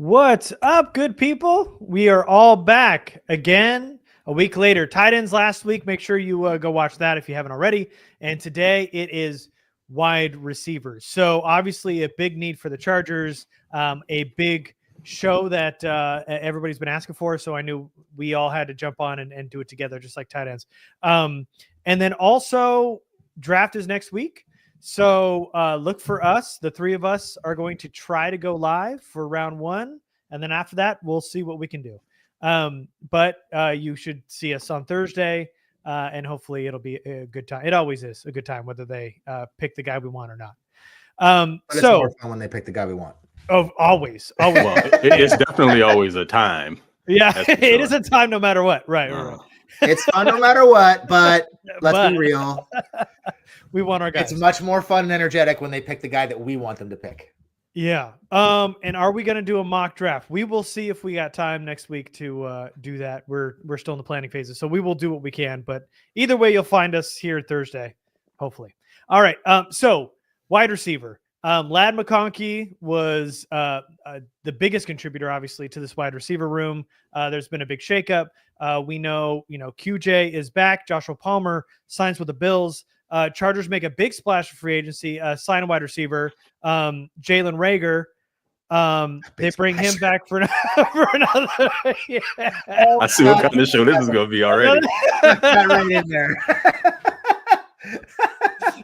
What's up, good people? We are all back again a week later. Tight ends last week. Make sure you go watch that if you haven't already. And today it is wide receivers. So obviously a big need for the Chargers, a big show that everybody's been asking for. So I knew we all had to jump on and do it together, just like tight ends. And then also draft is next week. So look for us. The three of us are going to try to go live for round one. And then after that, we'll see what we can do. But you should see us on Thursday. And hopefully it'll be a good time. It always is a good time, whether they pick the guy we want or not. But it's more fun when they pick the guy we want. Oh, always. Well, it's definitely always a time. Yeah, it is a time no matter what. Right. It's fun no matter what, but let's be real. We want our guys. It's much more fun and energetic when they pick the guy that we want them to pick. Yeah. And are we going to do a mock draft? We will see if we got time next week to do that. We're still in the planning phases, so we will do what we can. But either way, you'll find us here Thursday, hopefully. All right. So wide receiver. Ladd McConkey was the biggest contributor, obviously, to this wide receiver room. There's been a big shakeup. We know, QJ is back. Joshua Palmer signs with the Bills. Chargers make a big splash for free agency, sign a wide receiver, Jalen Reagor. They bring him back for another. Yeah. I see what kind of show this is going to be already. Right in there.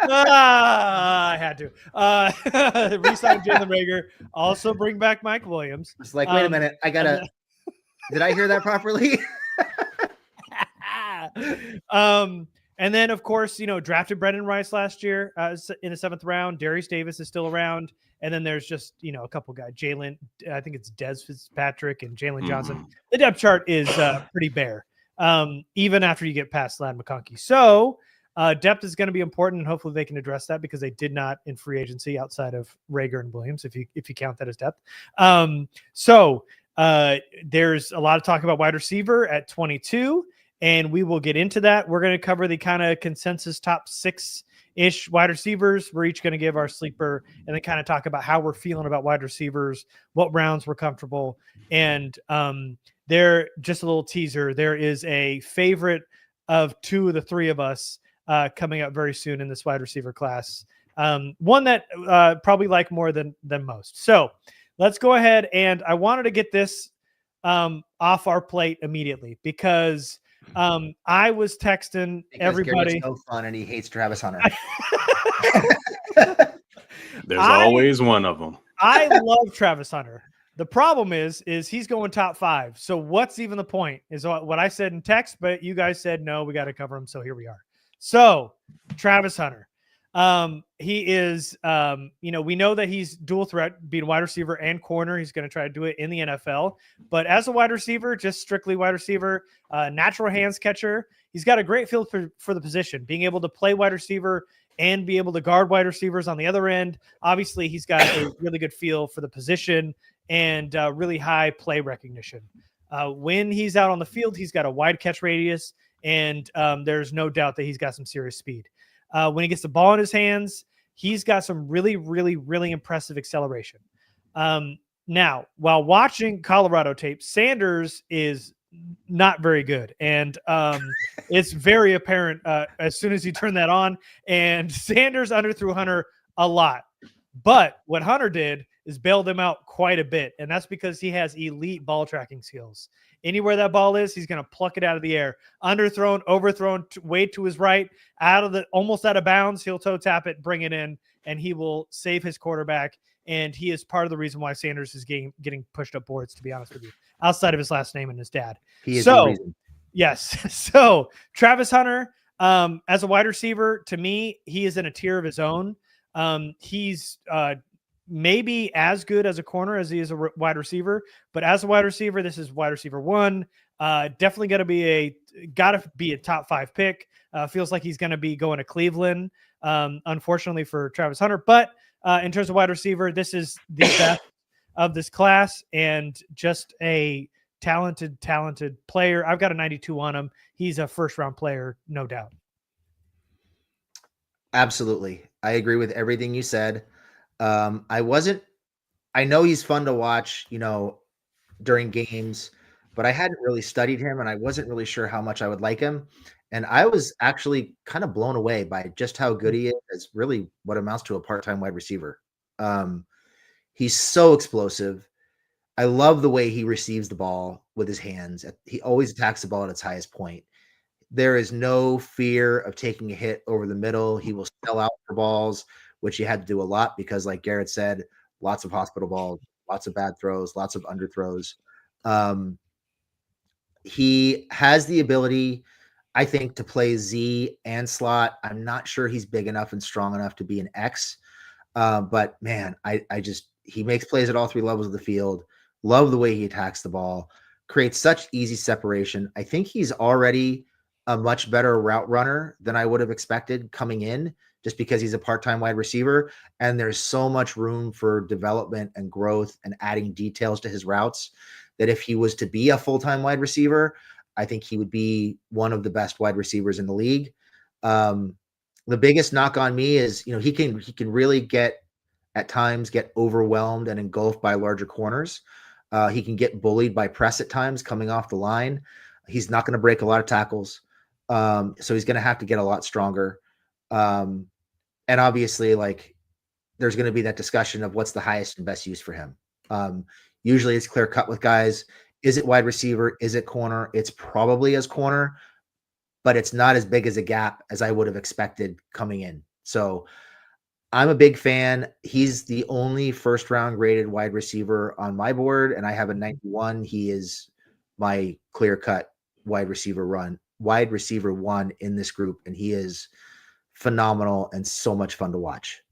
I had to. Resign Jalen Reagor. Also bring back Mike Williams. It's like, wait a minute. Did I hear that properly? And then, of course, drafted Brendan Rice last year in the 7th round. Darius Davis is still around. And then there's just, a couple guys. Jalen, I think it's Des Fitzpatrick and Jalen Johnson. The depth chart is pretty bare, even after you get past Ladd McConkey. So depth is going to be important, and hopefully they can address that because they did not in free agency outside of Reagor and Williams, if you count that as depth. So there's a lot of talk about wide receiver at 22. And we will get into that. We're going to cover the kind of consensus top 6-ish wide receivers. We're each going to give our sleeper and then kind of talk about how we're feeling about wide receivers, what rounds we're comfortable. And there, just a little teaser, there is a favorite of 2 of the 3 of us coming up very soon in this wide receiver class. One that probably like more than most. So let's go ahead. And I wanted to get this off our plate immediately because I was texting everybody. So fun, and he hates Travis Hunter. There's always one of them. I love Travis Hunter. The problem is he's going top 5. So what's even the point? Is what I said in text, but you guys said no, we got to cover him. So here we are. So Travis Hunter. He is, we know that he's dual threat, being wide receiver and corner. He's going to try to do it in the NFL, but as a wide receiver, just strictly wide receiver, natural hands catcher. He's got a great feel for the position, being able to play wide receiver and be able to guard wide receivers on the other end. Obviously he's got a really good feel for the position and really high play recognition. When he's out on the field, he's got a wide catch radius, and there's no doubt that he's got some serious speed. When he gets the ball in his hands, he's got some really, really, really impressive acceleration. Now, while watching Colorado tape, Sanders is not very good. And it's very apparent as soon as you turn that on. And Sanders underthrew Hunter a lot. But what Hunter did is bailed him out quite a bit. And that's because he has elite ball tracking skills. Anywhere that ball is, he's going to pluck it out of the air. Underthrown, overthrown, way to his right, almost out of bounds. He'll toe tap it, bring it in, and he will save his quarterback. And he is part of the reason why Sanders is getting pushed up boards, to be honest with you, outside of his last name and his dad. He is the reason. Yes. So Travis Hunter, as a wide receiver, to me, he is in a tier of his own. He's maybe as good as a corner as he is a wide receiver, but as a wide receiver, this is wide receiver 1. Definitely gotta be a top 5 pick. Feels like he's gonna be going to Cleveland, unfortunately for Travis Hunter. But in terms of wide receiver, this is the best of this class and just a talented player. I've got a 92 on him. He's a first-round player, no doubt. Absolutely. I agree with everything you said. I know he's fun to watch, during games, but I hadn't really studied him and I wasn't really sure how much I would like him. And I was actually kind of blown away by just how good he is as really what amounts to a part-time wide receiver. He's so explosive. I love the way he receives the ball with his hands. He always attacks the ball at its highest point. There is no fear of taking a hit over the middle. He will sell out for balls, which he had to do a lot because, like Garrett said, lots of hospital balls, lots of bad throws, lots of underthrows. He has the ability, I think, to play Z and slot. I'm not sure he's big enough and strong enough to be an X. But man, I just he makes plays at all three levels of the field. Love the way he attacks the ball, creates such easy separation. I think he's already a much better route runner than I would have expected coming in, just because he's a part-time wide receiver. And there's so much room for development and growth and adding details to his routes that if he was to be a full-time wide receiver, I think he would be one of the best wide receivers in the league. The biggest knock on me is, he can really at times get overwhelmed and engulfed by larger corners. He can get bullied by press at times coming off the line. He's not going to break a lot of tackles. So he's going to have to get a lot stronger. And obviously, there's going to be that discussion of what's the highest and best use for him. Usually it's clear cut with guys. Is it wide receiver? Is it corner? It's probably as corner, but it's not as big as a gap as I would have expected coming in. So I'm a big fan. He's the only first round graded wide receiver on my board, and I have a 91. He is my clear cut wide receiver one in this group, and he is phenomenal and so much fun to watch.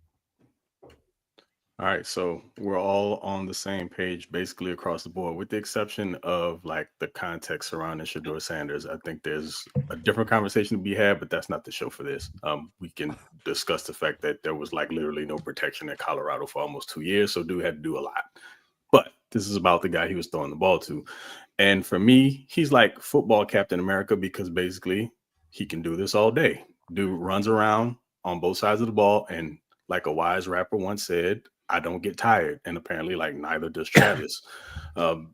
All right, so we're all on the same page basically across the board, with the exception of the context surrounding Shedeur Sanders. I think there's a different conversation to be had, but that's not the show for this. We can discuss the fact that there was literally no protection in Colorado for almost 2 years, so dude had to do a lot. But this is about the guy he was throwing the ball to. And for me, he's like football Captain America, because basically he can do this all day. Dude runs around on both sides of the ball, and like a wise rapper once said, I don't get tired. And apparently neither does Travis.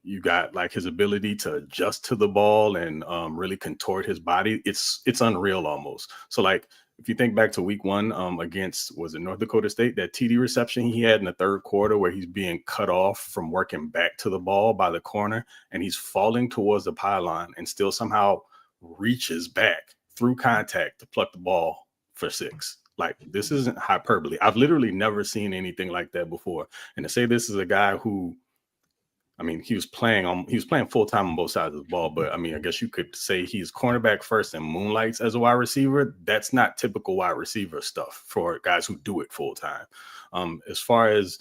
You got his ability to adjust to the ball and really contort his body. It's unreal almost. So if you think back to week 1 against, was it North Dakota State, that TD reception he had in the third quarter where he's being cut off from working back to the ball by the corner, and he's falling towards the pylon and still somehow reaches back through contact to pluck the ball for 6. This isn't hyperbole. I've literally never seen anything like that before. And to say this is a guy who, he was playing full time on both sides of the ball, but I guess you could say he's cornerback first and moonlights as a wide receiver. That's not typical wide receiver stuff for guys who do it full time. As far as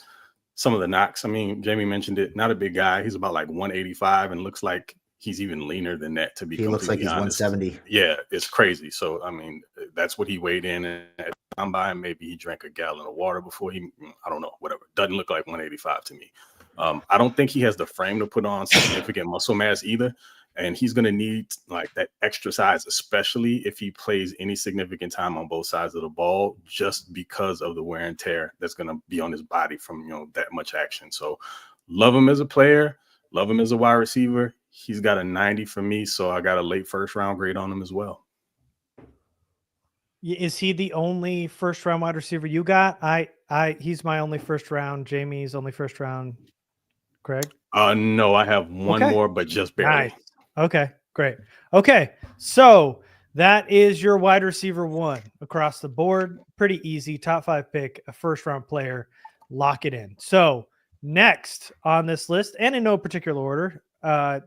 some of the knocks, Jamie mentioned it, not a big guy. He's about 185 and looks like he's even leaner than that, to be completely honest. He looks like he's 170. Yeah, it's crazy. So, that's what he weighed in at combine. Maybe he drank a gallon of water before I don't know, whatever. Doesn't look like 185 to me. I don't think he has the frame to put on significant muscle mass either. And he's going to need that extra size, especially if he plays any significant time on both sides of the ball, just because of the wear and tear that's going to be on his body from, that much action. So love him as a player, love him as a wide receiver. He's got a 90 for me, so I got a late first round grade on him as well. Is he the only first round wide receiver you got? He's my only first round. Jamie's only first round. Craig? No, I have one more, but just barely. Nice. Okay, great. Okay, so that is your wide receiver 1 across the board. Pretty easy. Top 5 pick, a first round player. Lock it in. So next on this list, and in no particular order,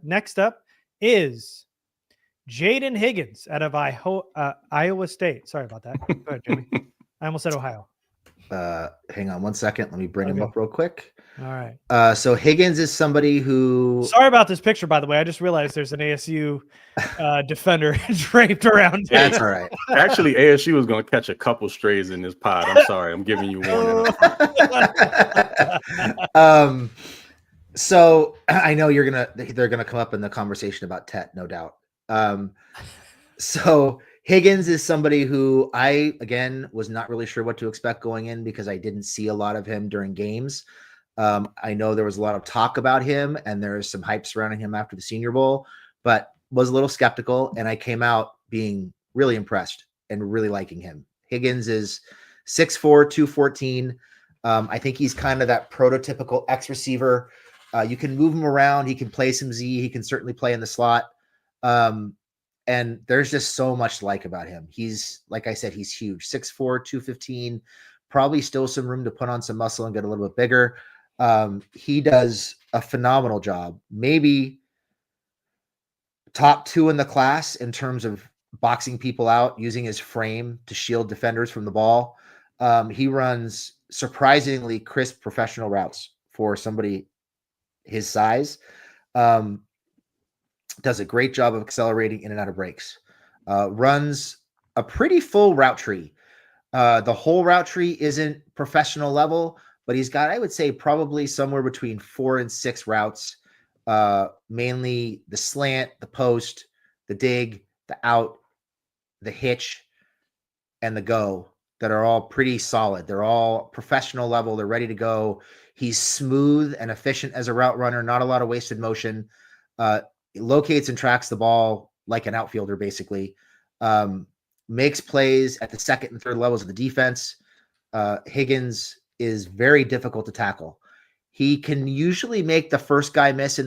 next up is Jaden Higgins out of Iowa State. Sorry about that. Go ahead, Jamie. I almost said Ohio. Hang on one second. Let me bring him up real quick. All right. So Higgins is somebody who... Sorry about this picture, by the way. I just realized there's an ASU defender draped around. That's all right. Actually, ASU is going to catch a couple strays in this pod. I'm sorry. I'm giving you warning. So I know they're gonna come up in the conversation about Tet, no doubt. So Higgins is somebody who I, again, was not really sure what to expect going in because I didn't see a lot of him during games. I know there was a lot of talk about him, and there is some hype surrounding him after the Senior Bowl, but was a little skeptical, and I came out being really impressed and really liking him. Higgins is 6'4", 214. I think he's kind of that prototypical X receiver. You can move him around. He can play some Z. He can certainly play in the slot. And there's just so much to like about him. He's, like I said, he's huge. 6'4", 215. Probably still some room to put on some muscle and get a little bit bigger. He does a phenomenal job. Maybe top 2 in the class in terms of boxing people out, using his frame to shield defenders from the ball. He runs surprisingly crisp professional routes for somebody his size. Does a great job of accelerating in and out of breaks. Runs a pretty full route tree. The whole route tree isn't professional level, but he's got, I would say, probably somewhere between 4 and 6 routes. Mainly the slant, the post, the dig, the out, the hitch, and the go, that are all pretty solid. They're all professional level. They're ready to go. He's smooth and efficient as a route runner, not a lot of wasted motion. Locates and tracks the ball like an outfielder, basically. Makes plays at the second and third levels of the defense. Higgins is very difficult to tackle. He can usually make the first guy miss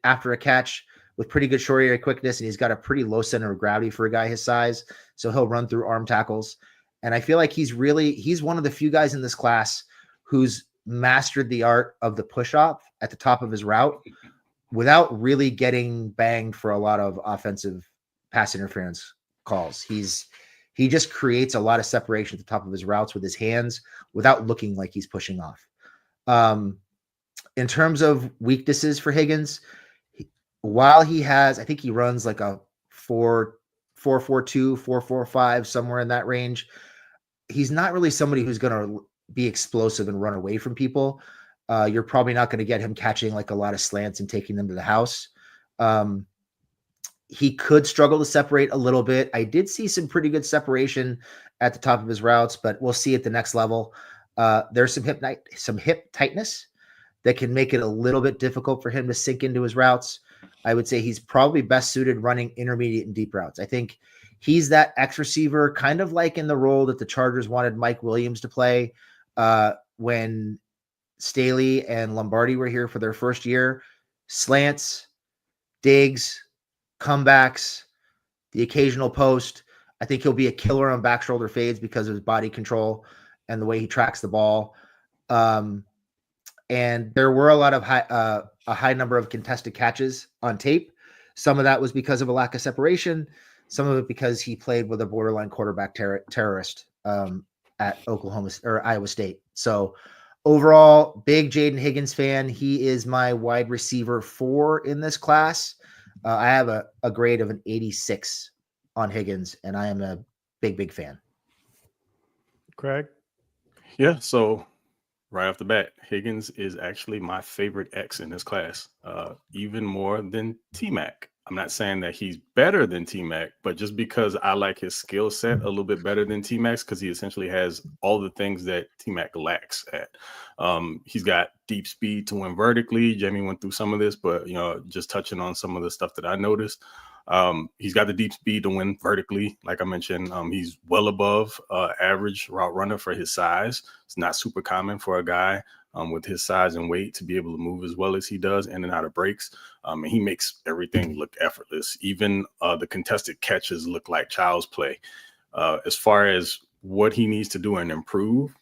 after a catch with pretty good short area quickness, and he's got a pretty low center of gravity for a guy his size, so he'll run through arm tackles. And I feel like he's one of the few guys in this class who's mastered the art of the push-off at the top of his route without really getting banged for a lot of offensive pass interference calls. He just creates a lot of separation at the top of his routes with his hands without looking like he's pushing off. In terms of weaknesses for Higgins, while he has, I think he runs like a 4.42, 4.45, somewhere in that range. He's not really somebody who's going to be explosive and run away from people. You're probably not going to get him catching like a lot of slants and taking them to the house. He could struggle to separate a little bit. I did see some pretty good separation at the top of his routes, but we'll see at the next level. There's some hip tightness that can make it a little bit difficult for him to sink into his routes. I would say he's probably best suited running intermediate and deep routes. I think he's that X receiver, kind of like in the role that the Chargers wanted Mike Williams to play when Staley and Lombardi were here for their first year. Slants, digs, comebacks, the occasional post. I think he'll be a killer on back shoulder fades because of his body control and the way he tracks the ball. And there were a lot of a high number of contested catches on tape. Some of that was because of a lack of separation. Some of it because he played with a borderline quarterback terrorist at Oklahoma or Iowa State. So overall, big Jaden Higgins fan. He is my wide receiver 4 in this class. I have a grade of an 86 on Higgins, and I am a big fan. Craig? Yeah, so right off the bat, Higgins is actually my favorite X in this class, even more than T-Mac. I'm not saying that he's better than T-Mac, but just because I like his skill set a little bit better than T-Mac's, because he essentially has all the things that T-Mac lacks at. He's got deep speed to win vertically. Jamie went through some of this, but just touching on some of the stuff that I noticed. He's got the deep speed to win vertically. Like I mentioned, he's well above average route runner for his size. It's not super common for a guy with his size and weight to be able to move as well as he does in and out of breaks. And he makes everything look effortless. Even the contested catches look like child's play. As far as what he needs to do and improve,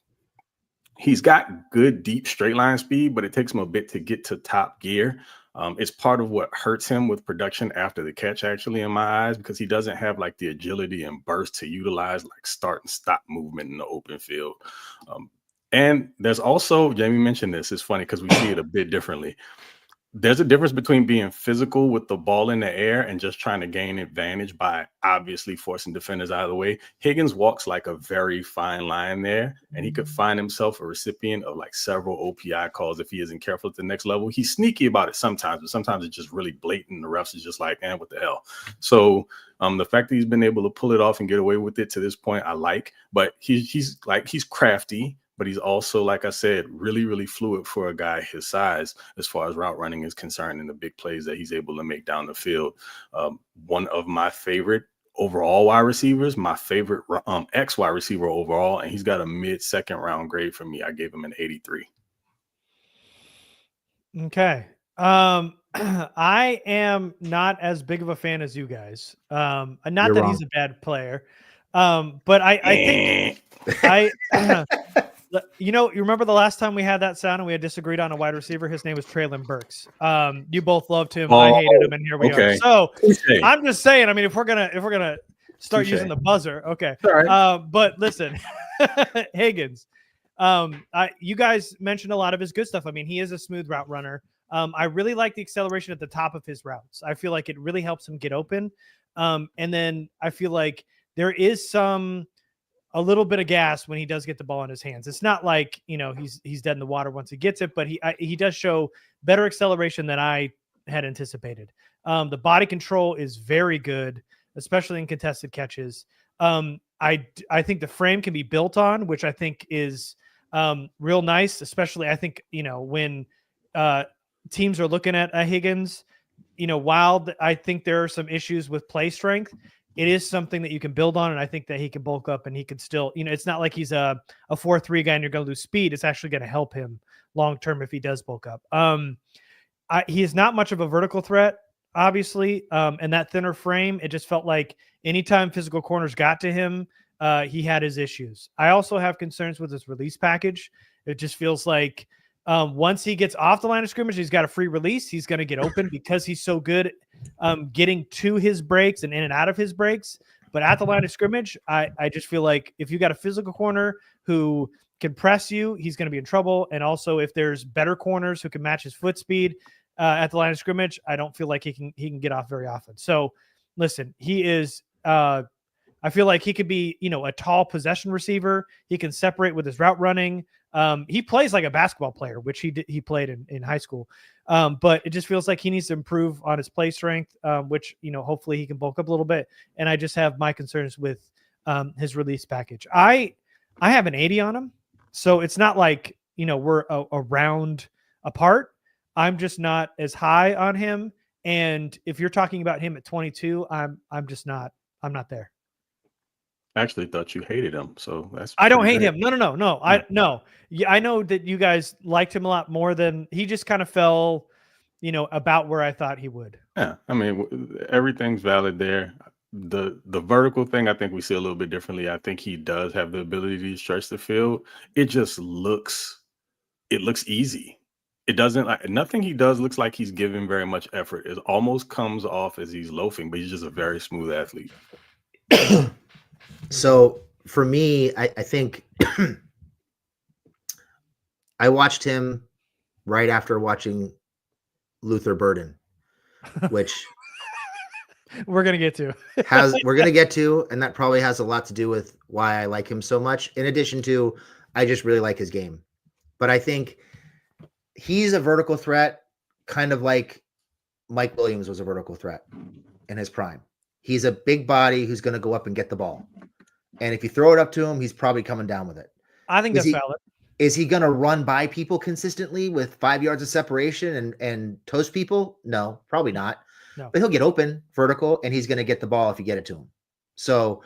he's got good deep straight line speed, but it takes him a bit to get to top gear. It's part of what hurts him with production after the catch, actually, in my eyes, because he doesn't have like the agility and burst to utilize like start and stop movement in the open field. And there's also, Jamie mentioned this, it's funny because we see it a bit differently. There's a difference between being physical with the ball in the air and just trying to gain advantage by obviously forcing defenders out of the way. Higgins walks like a very fine line there, and he could find himself a recipient of like several OPI calls if he isn't careful at the next level. He's sneaky about it sometimes, but sometimes it's just really blatant. The refs is just like, what the hell? So the fact that he's been able to pull it off and get away with it to this point, I like. But he's crafty. but he's also, like I said, really, really fluid for a guy his size as far as route running is concerned and the big plays that he's able to make down the field. One of my favorite overall wide receivers, my favorite X wide receiver overall, and he's got a mid-second round grade for me. I gave him an 83. Okay. I am not as big of a fan as you guys. Not You're that wrong. he's a bad player. But I think you remember the last time we had that sound and we had disagreed on a wide receiver? His name was Traylon Burks. You both loved him. I hated him, and here we are. So I'm just saying, I mean, if we're gonna start using the buzzer, okay. All right. But listen, Higgins. You guys mentioned a lot of his good stuff. I mean, he is a smooth route runner. I really like the acceleration at the top of his routes. I feel like it really helps him get open. And then I feel like there is a little bit of gas when he does get the ball in his hands. It's not like, he's dead in the water once he gets it, but he does show better acceleration than I had anticipated. The body control is very good, especially in contested catches. I think the frame can be built on, which I think is real nice, especially I think, when teams are looking at Higgins, while I think there are some issues with play strength, it is something that you can build on. And I think that he can bulk up and he can still, it's not like he's a 4.3 guy and you're going to lose speed. It's actually going to help him long-term if he does bulk up. He is not much of a vertical threat, obviously. And that thinner frame, it just felt like anytime physical corners got to him, he had his issues. I also have concerns with his release package. It just feels like once he gets off the line of scrimmage, he's got a free release. He's going to get open because he's so good getting to his breaks and in and out of his breaks. But at the line of scrimmage, I just feel like if you got a physical corner who can press you, he's going to be in trouble. And also if there's better corners who can match his foot speed at the line of scrimmage, I don't feel like he can get off very often. So listen, he is I feel like he could be, a tall possession receiver. He can separate with his route running. He plays like a basketball player, which he played in high school. But it just feels like he needs to improve on his play strength, which, hopefully he can bulk up a little bit. And I just have my concerns with his release package. I have an 80 on him. So it's not like, we're a round apart. I'm just not as high on him. And if you're talking about him at 22, I'm not there. I actually thought you hated him, so that's. I don't hate him. No. I know that you guys liked him a lot more than he just kind of fell, about where I thought he would. Yeah, I mean, everything's valid there. The vertical thing, I think we see a little bit differently. I think he does have the ability to stretch the field. It just looks easy. It doesn't nothing he does looks like he's giving very much effort. It almost comes off as he's loafing, but he's just a very smooth athlete. So for me, I think I watched him right after watching Luther Burden, which we're going to get to. And that probably has a lot to do with why I like him so much. In addition to, I just really like his game. But I think he's a vertical threat, kind of like Mike Williams was a vertical threat in his prime. He's a big body who's going to go up and get the ball. And if you throw it up to him, he's probably coming down with it. I think that's valid. Is he going to run by people consistently with 5 yards of separation and toast people? No, probably not. No. But he'll get open, vertical, and he's going to get the ball if you get it to him. So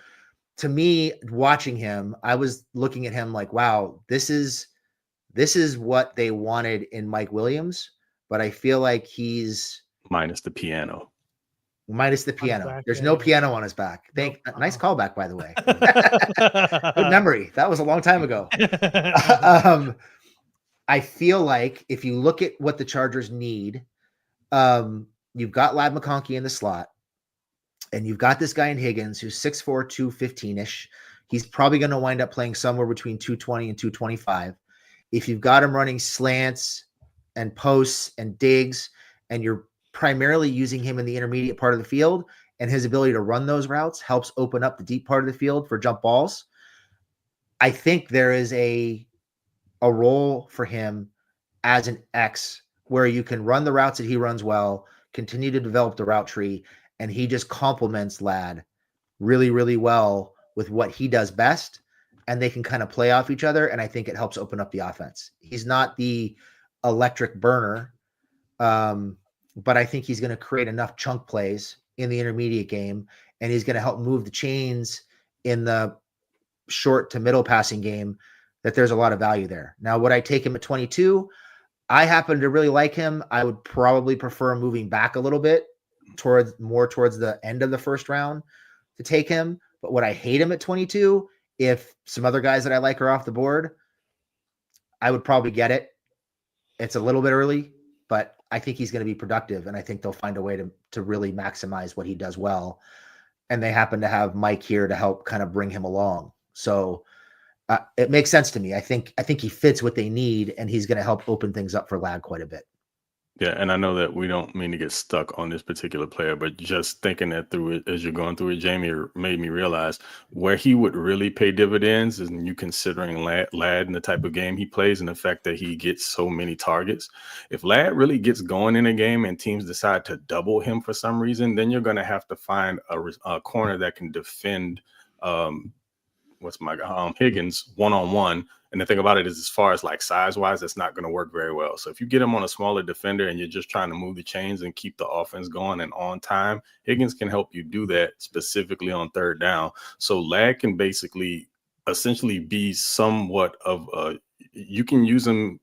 to me, watching him, I was looking at him like, wow, this is what they wanted in Mike Williams. But I feel like he's minus the piano. There's no piano on his back. Nice callback, by the way. Good memory. That was a long time ago. I feel like if you look at what the Chargers need, you've got Ladd McConkey in the slot, and you've got this guy in Higgins who's 6'4", 215-ish. He's probably going to wind up playing somewhere between 220 and 225. If you've got him running slants and posts and digs, and you're primarily using him in the intermediate part of the field, and his ability to run those routes helps open up the deep part of the field for jump balls, I think there is a role for him as an X where you can run the routes that he runs well, continue to develop the route tree, and he just complements Ladd really, really well with what he does best. and they can kind of play off each other. And I think it helps open up the offense. He's not the electric burner, but I think he's going to create enough chunk plays in the intermediate game, and he's going to help move the chains in the short to middle passing game, that there's a lot of value there. Now, would I take him at 22? I happen to really like him. I would probably prefer moving back a little bit towards the end of the first round to take him. But would I hate him at 22? If some other guys that I like are off the board, I would probably get it. It's a little bit early, but I think he's going to be productive, and I think they'll find a way to really maximize what he does well. And they happen to have Mike here to help kind of bring him along. So it makes sense to me. I think he fits what they need, and he's going to help open things up for Ladd quite a bit. Yeah, and I know that we don't mean to get stuck on this particular player, but just thinking that through it as you're going through it, Jamie, made me realize where he would really pay dividends is you considering Ladd and the type of game he plays and the fact that he gets so many targets. If Ladd really gets going in a game and teams decide to double him for some reason, then you're going to have to find a corner that can defend Higgins one-on-one. And the thing about it is, as far as like size-wise, it's not going to work very well. So if you get him on a smaller defender and you're just trying to move the chains and keep the offense going and on time, Higgins can help you do that specifically on third down. So Ladd can essentially be somewhat of you can use him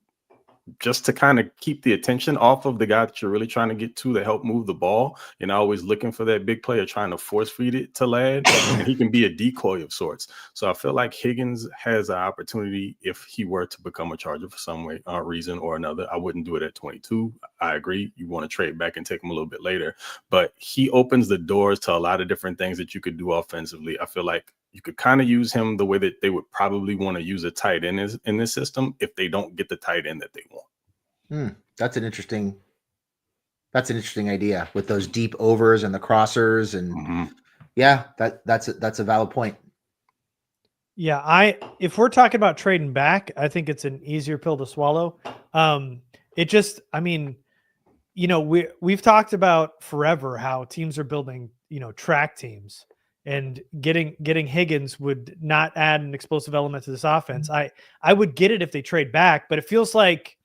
just to kind of keep the attention off of the guy that you're really trying to get to help move the ball. You're not always looking for that big player trying to force feed it to Ladd, and he can be a decoy of sorts. So I feel like Higgins has an opportunity if he were to become a Charger for some reason or another. I wouldn't do it at 22. I agree. You want to trade back and take him a little bit later, but he opens the doors to a lot of different things that you could do offensively. I feel like you could kind of use him the way that they would probably want to use a tight end in this system if they don't get the tight end that they want. That's an interesting idea with those deep overs and the crossers, and yeah, that's a valid point. Yeah, if we're talking about trading back, I think it's an easier pill to swallow. We've talked about forever how teams are building, track teams. And getting Higgins would not add an explosive element to this offense. I would get it if they trade back, but it feels like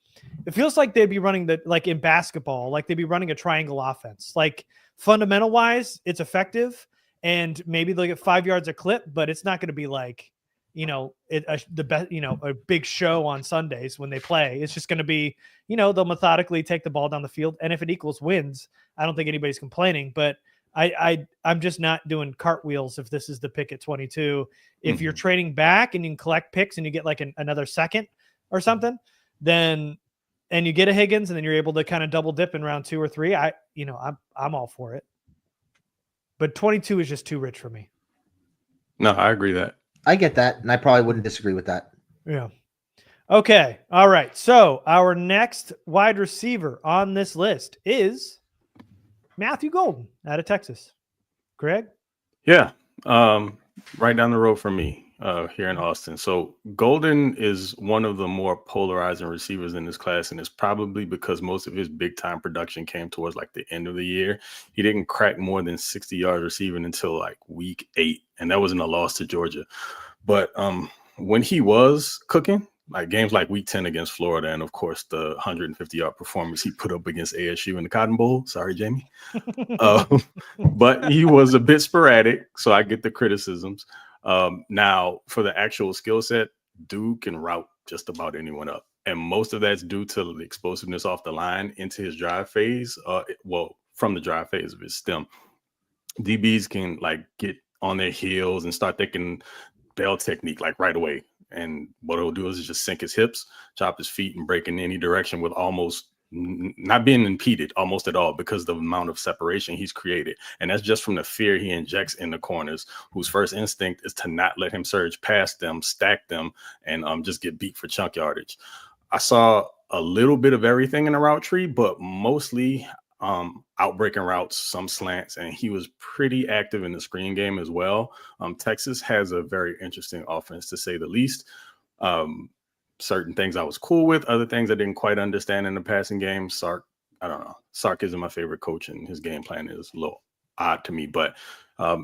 they'd be running like in basketball, like they'd be running a triangle offense. Like fundamental wise, it's effective, and maybe they'll get 5 yards a clip, but it's not going to be like a big show on Sundays when they play. It's just going to be they'll methodically take the ball down the field, and if it equals wins, I don't think anybody's complaining. But I'm just not doing cartwheels if this is the pick at 22. If you're trading back and you can collect picks and you get like another second or something, and you get a Higgins and then you're able to kind of double dip in round 2 or 3, I'm all for it. But 22 is just too rich for me. No, I agree that. I get that, and I probably wouldn't disagree with that. Yeah. Okay. All right. So our next wide receiver on this list is Matthew Golden out of Texas. Greg? Yeah. Right down the road from me here in Austin. So Golden is one of the more polarizing receivers in this class, and it's probably because most of his big time production came towards like the end of the year. He didn't crack more than 60 yards receiving until like week 8, and that wasn't a loss to Georgia. But when he was cooking, like games like week 10 against Florida, and of course the 150-yard performance he put up against ASU in the Cotton Bowl. Sorry, Jamie. But he was a bit sporadic, so I get the criticisms. Now, for the actual skill set, dude can route just about anyone up. And most of that's due to the explosiveness off the line into his drive phase. From the drive phase of his stem. DBs can like get on their heels and start thinking bell technique like right away. And what it'll do is just sink his hips, chop his feet, and break in any direction with almost not being impeded almost at all because of the amount of separation he's created. And that's just from the fear he injects in the corners, whose first instinct is to not let him surge past them, stack them, and just get beat for chunk yardage. I saw a little bit of everything in the route tree, but mostly outbreaking routes, some slants, and he was pretty active in the screen game as well. Texas has a very interesting offense, to say the least. Certain things I was cool with, other things I didn't quite understand in the passing game. I don't know. Sark isn't my favorite coach, and his game plan is low. odd to me. But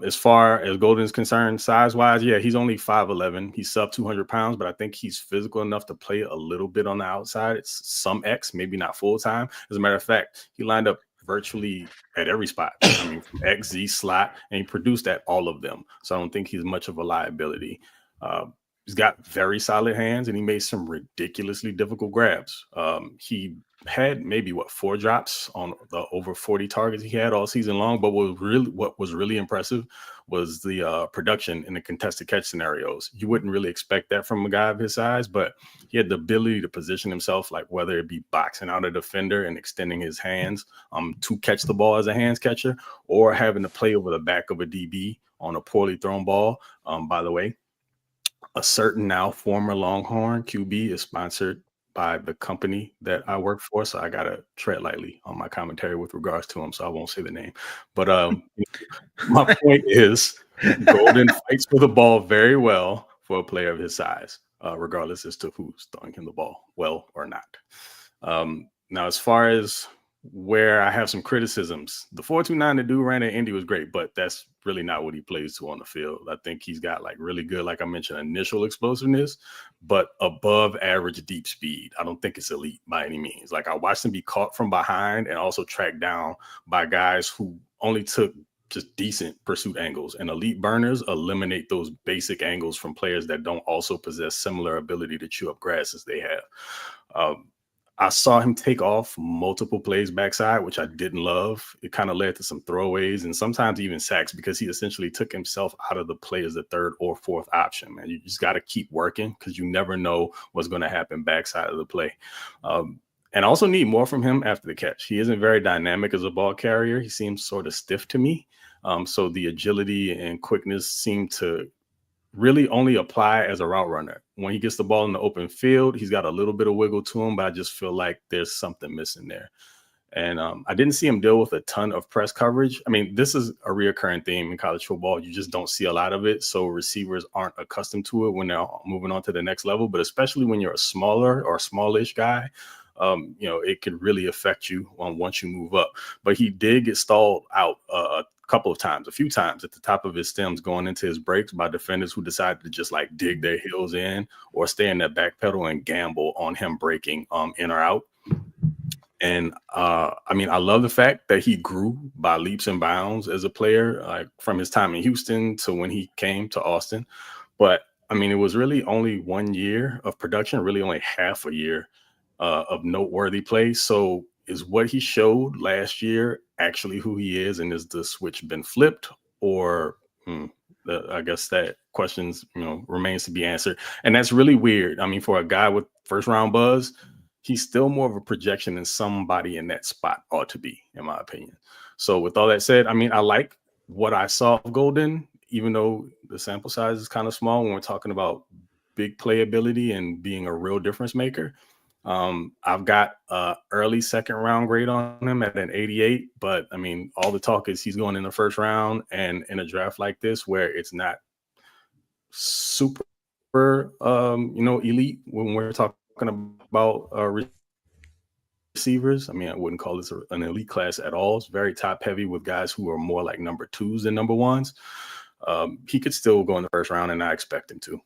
as far as Golden's concerned, size-wise, yeah, he's only 5'11". He's sub 200 pounds, but I think he's physical enough to play a little bit on the outside. It's some X, maybe not full-time. As a matter of fact, he lined up virtually at every spot. I mean, from X, Z, slot, and he produced at all of them. So I don't think he's much of a liability. He's got very solid hands, and he made some ridiculously difficult grabs. He had maybe 4 drops on the over 40 targets he had all season long. But what was really impressive was the production in the contested catch scenarios. You wouldn't really expect that from a guy of his size, but he had the ability to position himself, like whether it be boxing out a defender and extending his hands to catch the ball as a hands catcher, or having to play over the back of a DB on a poorly thrown ball. By the way, a certain now former Longhorn QB is sponsored by the company that I work for, so I gotta tread lightly on my commentary with regards to him, so I won't say the name. But my point is, Golden fights for the ball very well for a player of his size, regardless as to who's throwing him the ball well or not. Now, as far as where I have some criticisms, the 4.29 the dude ran at Indy was great, but that's really not what he plays to on the field. I think he's got like really good, like I mentioned, initial explosiveness, but above average deep speed. I don't think it's elite by any means. Like, I watched him be caught from behind and also tracked down by guys who only took just decent pursuit angles, and elite burners eliminate those basic angles from players that don't also possess similar ability to chew up grass as they have. I saw him take off multiple plays backside, which I didn't love. It kind of led to some throwaways and sometimes even sacks, because he essentially took himself out of the play as the third or fourth option. Man, you just got to keep working, because you never know what's going to happen backside of the play. And also need more from him after the catch. He isn't very dynamic as a ball carrier. He seems sort of stiff to me. So the agility and quickness seem to really only apply as a route runner. When he gets the ball in the open field, he's got a little bit of wiggle to him, but I just feel like there's something missing there. And I didn't see him deal with a ton of press coverage. I mean, this is a reoccurring theme in college football. You just don't see a lot of it. So receivers aren't accustomed to it when they're moving on to the next level, but especially when you're a smaller or smallish guy, it could really affect you once you move up. But he did get stalled out a few times at the top of his stems going into his breaks by defenders who decided to just like dig their heels in or stay in that back pedal and gamble on him breaking in or out. And I love the fact that he grew by leaps and bounds as a player, like from his time in Houston to when he came to Austin. But I mean, it was really only 1 year of production, really only half a year of noteworthy play. So is what he showed last year actually who he is, and is the switch been flipped? Or I guess that questions remains to be answered. And that's really weird. I mean, for a guy with first round buzz, he's still more of a projection than somebody in that spot ought to be, in my opinion. So with all that said, I mean, I like what I saw of Golden, even though the sample size is kind of small when we're talking about big playability and being a real difference maker. I've got early second round grade on him at an 88, but I mean, all the talk is he's going in the first round, and in a draft like this where it's not super, elite when we're talking about receivers. I mean, I wouldn't call this an elite class at all. It's very top heavy with guys who are more like number 2s than number 1s. He could still go in the first round, and I expect him to.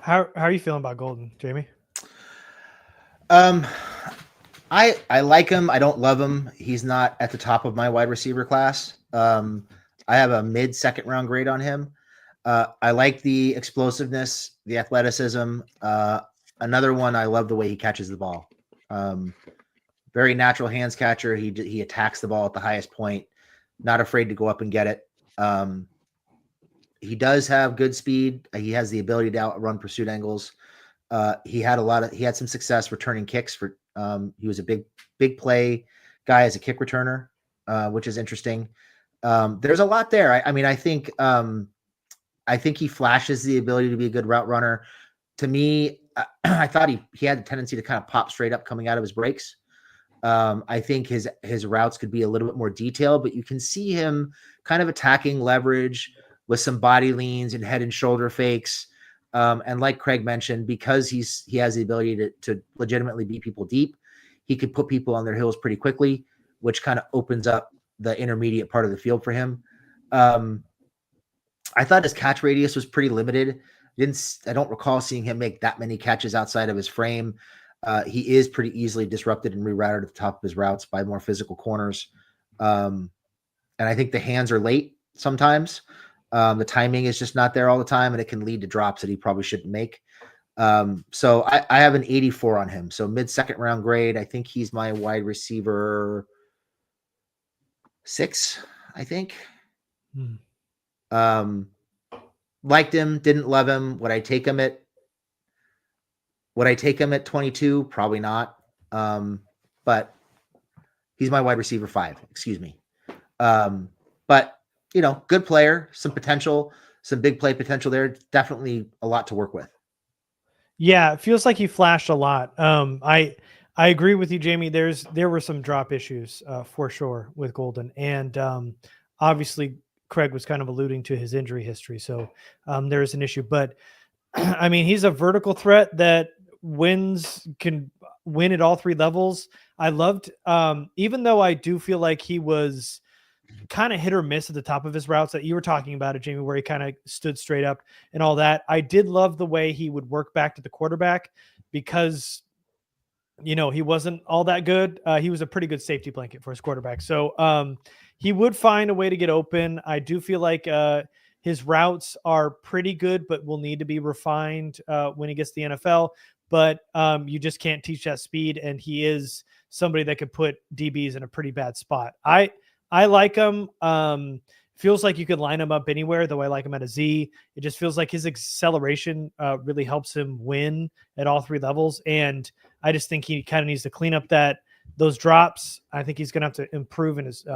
How are you feeling about Golden, Jamie? I like him. I don't love him. He's not at the top of my wide receiver class. I have a mid second round grade on him. I like the explosiveness, the athleticism. Another one, I love the way he catches the ball. Very natural hands catcher. He attacks the ball at the highest point, not afraid to go up and get it. He does have good speed. He has the ability to outrun pursuit angles. He had some success returning kicks for, he was a big play guy as a kick returner, which is interesting. There's a lot there. I think he flashes the ability to be a good route runner. To me, I thought he had the tendency to kind of pop straight up coming out of his breaks. I think his routes could be a little bit more detailed, but you can see him kind of attacking leverage with some body leans and head and shoulder fakes. And like Craig mentioned, because he has the ability to legitimately beat people deep, he could put people on their heels pretty quickly, which kind of opens up the intermediate part of the field for him. I thought his catch radius was pretty limited. I don't recall seeing him make that many catches outside of his frame. He is pretty easily disrupted and rerouted at the top of his routes by more physical corners. And I think the hands are late sometimes. The timing is just not there all the time, and it can lead to drops that he probably shouldn't make. So I have an 84 on him. So mid-second round grade. I think he's my wide receiver 6, I think. Liked him, didn't love him. Would I take him at 22? Probably not. But he's my wide receiver 5, excuse me. But good player, some potential, some big play potential there. Definitely a lot to work with. Yeah, it feels like he flashed a lot. I agree with you, Jamie. There were some drop issues for sure with Golden, and obviously Craig was kind of alluding to his injury history, so there is an issue. But I mean, he's a vertical threat that can win at all 3 levels. I loved, even though I do feel like he was kind of hit or miss at the top of his routes that you were talking about it, Jamie, where he kind of stood straight up and all that. I did love the way he would work back to the quarterback because, he wasn't all that good. He was a pretty good safety blanket for his quarterback. So he would find a way to get open. I do feel like his routes are pretty good, but will need to be refined when he gets to the NFL. But you just can't teach that speed. And he is somebody that could put DBs in a pretty bad spot. I like him. Feels like you could line him up anywhere, though I like him at a Z. It just feels like his acceleration really helps him win at all 3 levels. And I just think he kind of needs to clean up those drops. I think he's going to have to improve in his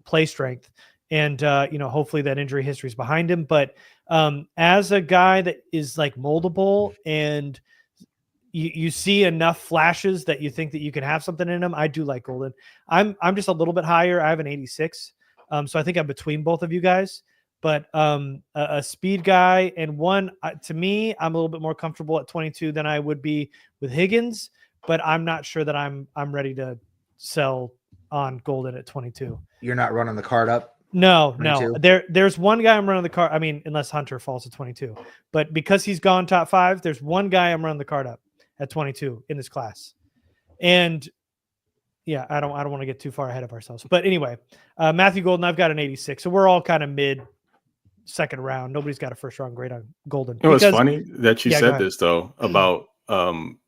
play strength. And, hopefully that injury history is behind him. But as a guy that is like moldable and you see enough flashes that you think that you can have something in him, I do like Golden. I'm just a little bit higher. I have an 86. So I think I'm between both of you guys. But a speed guy and one, to me, I'm a little bit more comfortable at 22 than I would be with Higgins. But I'm not sure that I'm ready to sell on Golden at 22. You're not running the card up? No. 22? There's one guy I'm running the card. I mean, unless Hunter falls at 22. But because he's gone top 5, there's one guy I'm running the card up at 22 in this class. And yeah, I don't want to get too far ahead of ourselves. But anyway, Matthew Golden, I've got an 86. So we're all kind of mid-second round. Nobody's got a first-round grade on Golden. It's funny that you said this, though, Mm-hmm. about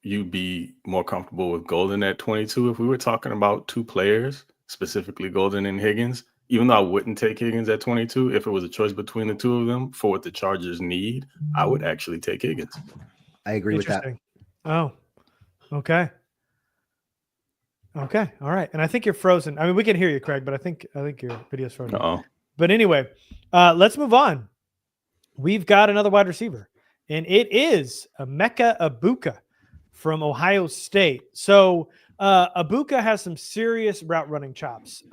you'd be more comfortable with Golden at 22. If we were talking about 2 players, specifically Golden and Higgins, even though I wouldn't take Higgins at 22, if it was a choice between the 2 of them for what the Chargers need, I would actually take Higgins. I agree with that. Oh, okay. Okay. All right. And I think you're frozen. I mean, we can hear you, Craig, but I think your video's frozen. Uh-oh. But anyway, let's move on. We've got another wide receiver, and it is Emeka Egbuka from Ohio State. So Egbuka has some serious route running chops.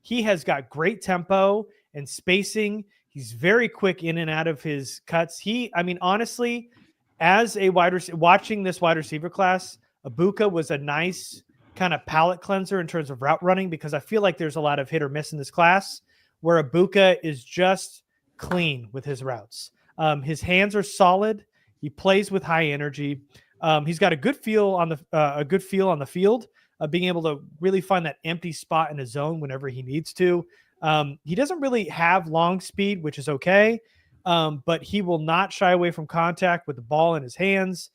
He has got great tempo and spacing. He's very quick in and out of his cuts. Honestly, as a wide receiver, watching this wide receiver class, Egbuka was a nice kind of palate cleanser in terms of route running, because I feel like there's a lot of hit or miss in this class where Egbuka is just clean with his routes. His hands are solid. He plays with high energy. He's got a good feel on the field, being able to really find that empty spot in his zone whenever he needs to. He doesn't really have long speed, which is okay, but he will not shy away from contact with the ball in his hands.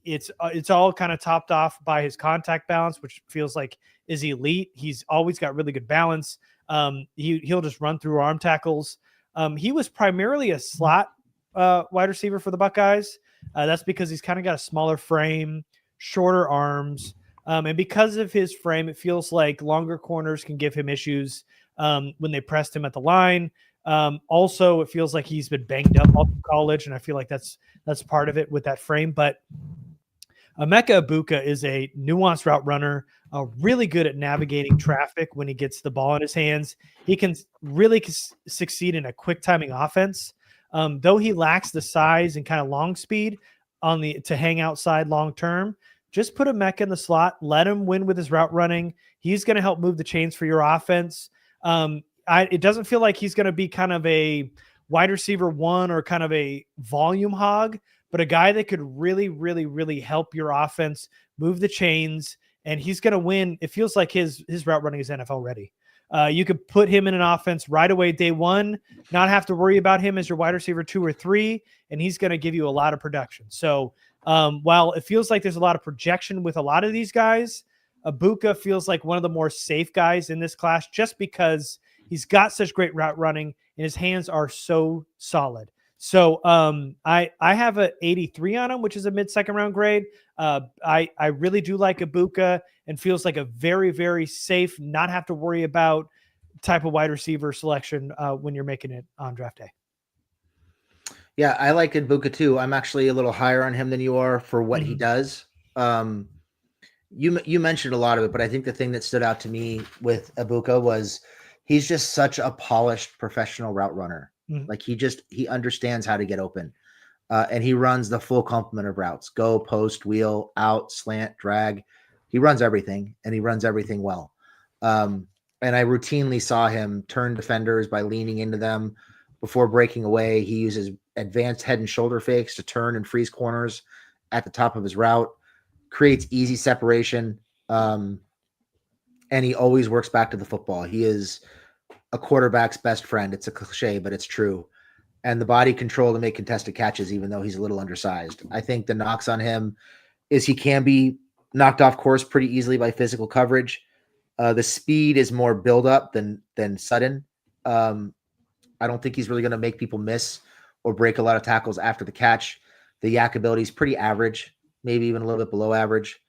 It's all kind of topped off by his contact balance, which feels like is elite. He's always got really good balance. He'll just run through arm tackles. He was primarily a slot wide receiver for the Buckeyes. That's because he's kind of got a smaller frame, shorter arms. And because of his frame, it feels like longer corners can give him issues when they pressed him at the line. Also, it feels like he's been banged up all through college, and I feel like that's part of it with that frame. But Emeka Egbuka is a nuanced route runner, really good at navigating traffic when he gets the ball in his hands. He can really succeed in a quick timing offense. Though he lacks the size and kind of long speed to hang outside long term, just put Emeka in the slot, let him win with his route running. He's going to help move the chains for your offense. It doesn't feel like he's going to be kind of a wide receiver one or kind of a volume hog, but a guy that could really, really, really help your offense move the chains. And he's going to win. It feels like his route running is NFL ready. You could put him in an offense right away, day one, not have to worry about him as your wide receiver 2 or 3, and he's going to give you a lot of production. So while it feels like there's a lot of projection with a lot of these guys, Egbuka feels like one of the more safe guys in this class just because he's got such great route running and his hands are so solid. So I have an 83 on him, which is a mid-second round grade. I really do like Egbuka and feels like a very, very safe, not have to worry about type of wide receiver selection when you're making it on draft day. Yeah, I like Egbuka too. I'm actually a little higher on him than you are for what he does. You mentioned a lot of it, but I think the thing that stood out to me with Egbuka was he's just such a polished professional route runner. Like he understands how to get open. And he runs the full complement of routes: go, post, wheel, out, slant, drag. He runs everything, and he runs everything well. And I routinely saw him turn defenders by leaning into them before breaking away. He uses advanced head and shoulder fakes to turn and freeze corners at the top of his route, creates easy separation, and he always works back to the football. He is a quarterback's best friend. It's a cliche, but it's true. And the body control to make contested catches, even though he's a little undersized. I think the knocks on him is he can be knocked off course pretty easily by physical coverage. The speed is more build up than sudden. I don't think he's really going to make people miss or break a lot of tackles after the catch. The yak ability is pretty average, maybe even a little bit below average.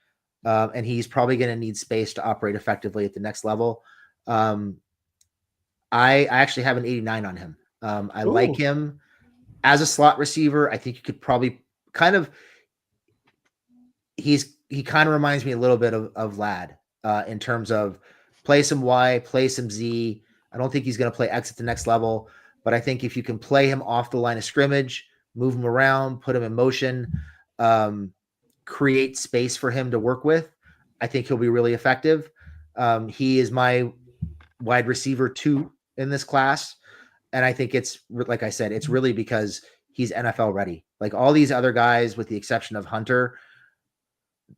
And he's probably going to need space to operate effectively at the next level. I actually have an 89 on him. I like him as a slot receiver. I think you could probably he kind of reminds me a little bit of Ladd in terms of play some Y, play some Z. I don't think he's going to play X at the next level, but I think if you can play him off the line of scrimmage, move him around, put him in motion, create space for him to work with, I think he'll be really effective. He is my wide receiver 2 in this class. And I think it's, like I said, it's really because he's NFL ready. Like all these other guys, with the exception of Hunter,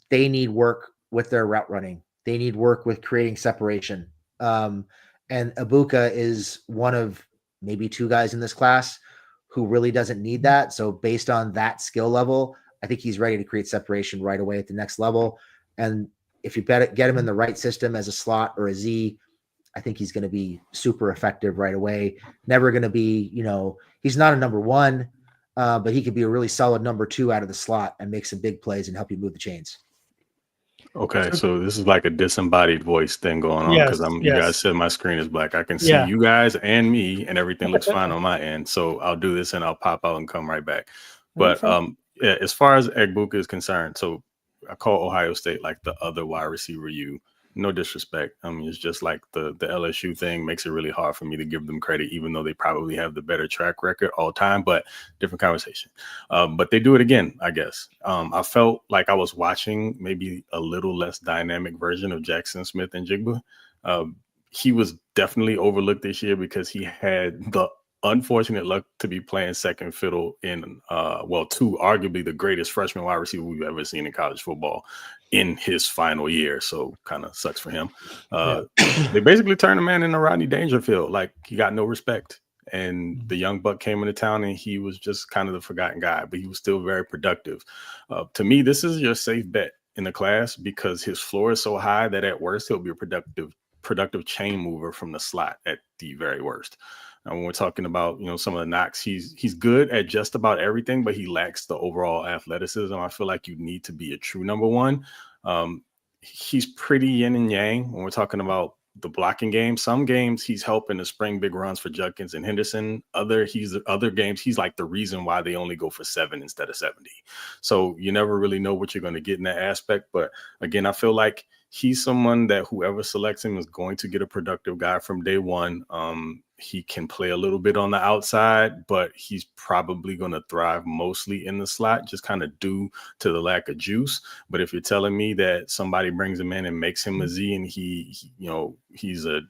they need work with their route running. They need work with creating separation. And Egbuka is one of maybe 2 guys in this class who really doesn't need that. So based on that skill level, I think he's ready to create separation right away at the next level. And if you get him in the right system as a slot or a Z, I think he's going to be super effective right away. Never going to be, he's not a number 1, but he could be a really solid number 2 out of the slot and make some big plays and help you move the chains. Okay, so this is like a disembodied voice thing going on because you guys said my screen is black. I can see you guys and me, and everything looks fine on my end. So I'll do this and I'll pop out and come right back. But as far as Egbuka is concerned, so I call Ohio State like the other wide receiver U. No disrespect. I mean, it's just like the LSU thing makes it really hard for me to give them credit, even though they probably have the better track record all time, but different conversation. But they do it again, I guess. I felt like I was watching maybe a little less dynamic version of Jackson Smith and Jigba. He was definitely overlooked this year because he had the unfortunate luck to be playing second fiddle in, to arguably the greatest freshman wide receiver we've ever seen in college football in his final year. So kind of sucks for him. They basically turned a man into Rodney Dangerfield. Like he got no respect. And the young buck came into town and he was just kind of the forgotten guy, but he was still very productive. To me, this is your safe bet in the class because his floor is so high that at worst, he'll be a productive chain mover from the slot at the very worst. And when we're talking about, some of the knocks, he's good at just about everything, but he lacks the overall athleticism. I feel like you need to be a true number 1. He's pretty yin and yang when we're talking about the blocking game. Some games he's helping to spring big runs for Judkins and Henderson. Other games he's like the reason why they only go for 7 instead of 70. So you never really know what you're going to get in that aspect. But again, I feel like he's someone that whoever selects him is going to get a productive guy from day one. he can play a little bit on the outside, but he's probably going to thrive mostly in the slot, just kind of due to the lack of juice. But if you're telling me that somebody brings him in and makes him a Z, and he's a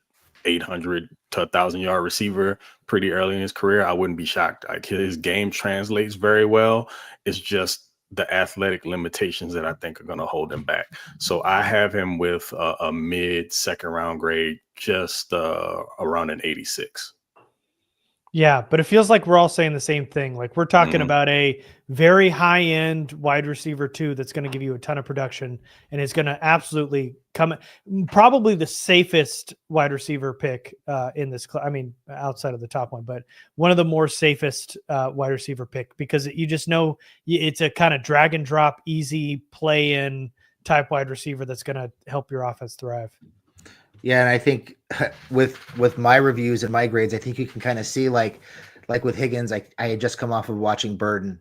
800 to 1,000-yard receiver pretty early in his career, I wouldn't be shocked. Like, his game translates very well. It's just the athletic limitations that I think are going to hold him back. So I have him with a mid second round grade, just around an 86. Yeah, but it feels like we're all saying the same thing. Like, we're talking about a very high end wide receiver too that's going to give you a ton of production and is going to absolutely come, probably the safest wide receiver pick in this I mean, outside of the top one, but one of the more safest wide receiver pick, because you just know it's a kind of drag and drop, easy play in type wide receiver that's going to help your offense thrive. Yeah, and I think with my reviews and my grades, I think you can kind of see like with Higgins, I had just come off of watching Burden.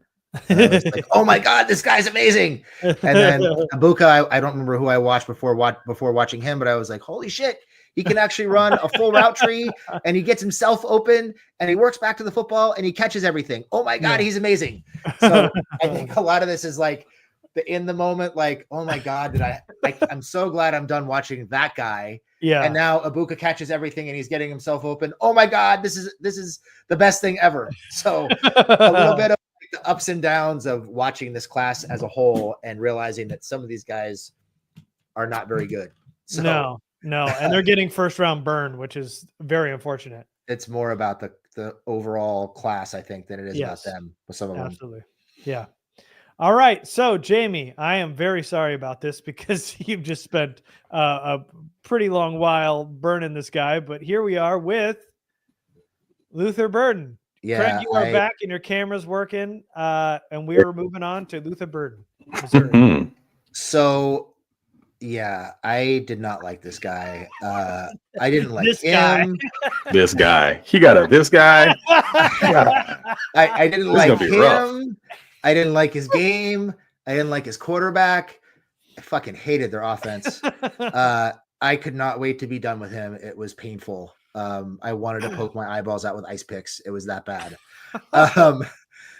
I was like, oh my God, this guy's amazing. And then Egbuka, I don't remember who I watched before watching him, but I was like, holy shit, he can actually run a full route tree, and he gets himself open, and he works back to the football, and he catches everything. Oh my God, he's amazing. So I think a lot of this is like in the moment, like, oh my God, I'm so glad I'm done watching that guy. Yeah. And now Egbuka catches everything and he's getting himself open. Oh my God, this is the best thing ever. So a little bit of the ups and downs of watching this class as a whole and realizing that some of these guys are not very good. So No. And they're getting first round burn, which is very unfortunate. It's more about the overall class, I think, than it is about them with some of them. Absolutely. Yeah. All right. So, Jamie, I am very sorry about this because you've just spent a pretty long while burning this guy. But here we are with Luther Burden. Yeah, Craig, you are back and your camera's working. And we are moving on to Luther Burden, Missouri. So, yeah, I did not like this guy. I didn't like This him. This guy. He got a this guy. I didn't like him. Rough. I didn't like his game. I didn't like his quarterback. I fucking hated their offense. I could not wait to be done with him. It was painful. I wanted to poke my eyeballs out with ice picks. It was that bad.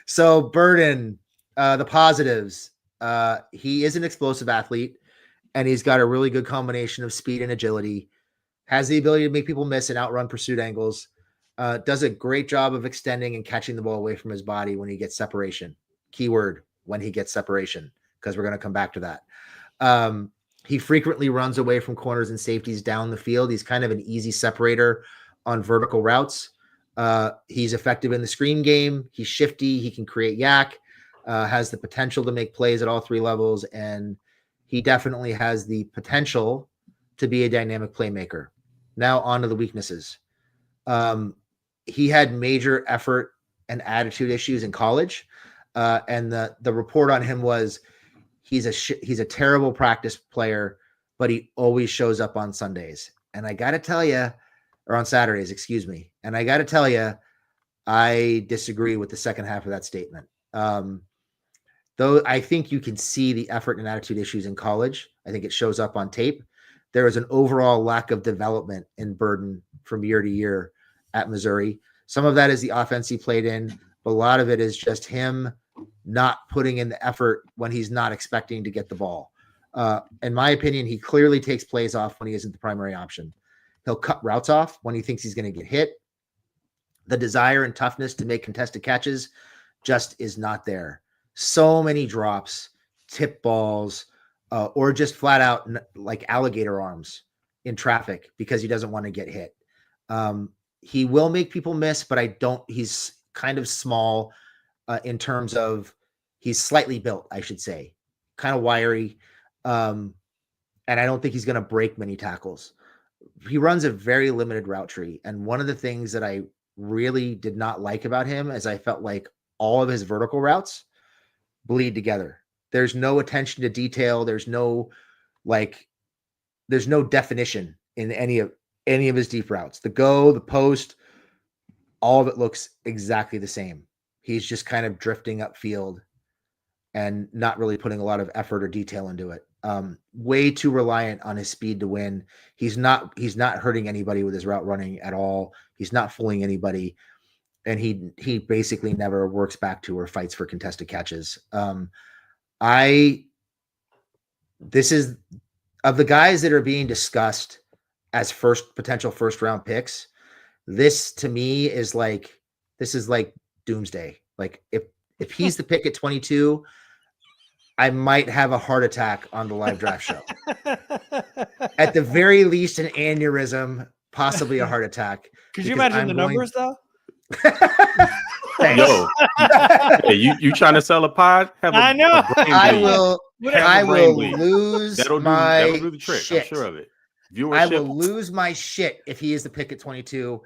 So Burden, the positives. He is an explosive athlete, and he's got a really good combination of speed and agility. Has the ability to make people miss and outrun pursuit angles. Does a great job of extending and catching the ball away from his body when he gets separation. Keyword, when he gets separation, because we're going to come back to that. He frequently runs away from corners and safeties down the field. He's kind of an easy separator on vertical routes. He's effective in the screen game. He's shifty. He can create yak, has the potential to make plays at all three levels. And he definitely has the potential to be a dynamic playmaker. Now on to the weaknesses. He had major effort and attitude issues in college. And the report on him was he's a terrible practice player, but he always shows up on Sundays. And I got to tell you, or on Saturdays, excuse me. And I got to tell you, I disagree with the second half of that statement. Though I think you can see the effort and attitude issues in college. I think it shows up on tape. There is an overall lack of development in Burden from year to year at Missouri. Some of that is the offense he played in, but a lot of it is just him not putting in the effort when he's not expecting to get the ball. In my opinion, he clearly takes plays off when he isn't the primary option. He'll cut routes off when he thinks he's going to get hit. The desire and toughness to make contested catches just is not there. So many drops, tip balls, or just flat out like alligator arms in traffic because he doesn't want to get hit. He will make people miss, but he's kind of small in terms of he's slightly built, I should say, kind of wiry. And I don't think he's going to break many tackles. He runs a very limited route tree. And one of the things that I really did not like about him is I felt like all of his vertical routes bleed together. There's no attention to detail. There's no definition in any of his deep routes. The go, the post, all of it looks exactly the same. He's just kind of drifting upfield. and not really putting a lot of effort or detail into it. Way too reliant on his speed to win. He's not hurting anybody with his route running at all. He's not fooling anybody. And he basically never works back to or fights for contested catches. This is of the guys that are being discussed as potential first round picks. This to me is like doomsday. Like if he's the pick at 22, I might have a heart attack on the live draft show. At the very least, an aneurysm, possibly a heart attack. Could you imagine the numbers though? Yo, hey, you trying to sell a pod? I know. I will lose that'll my do the trick. shit. I'm sure of it. I will lose my shit if he is the pick at 22.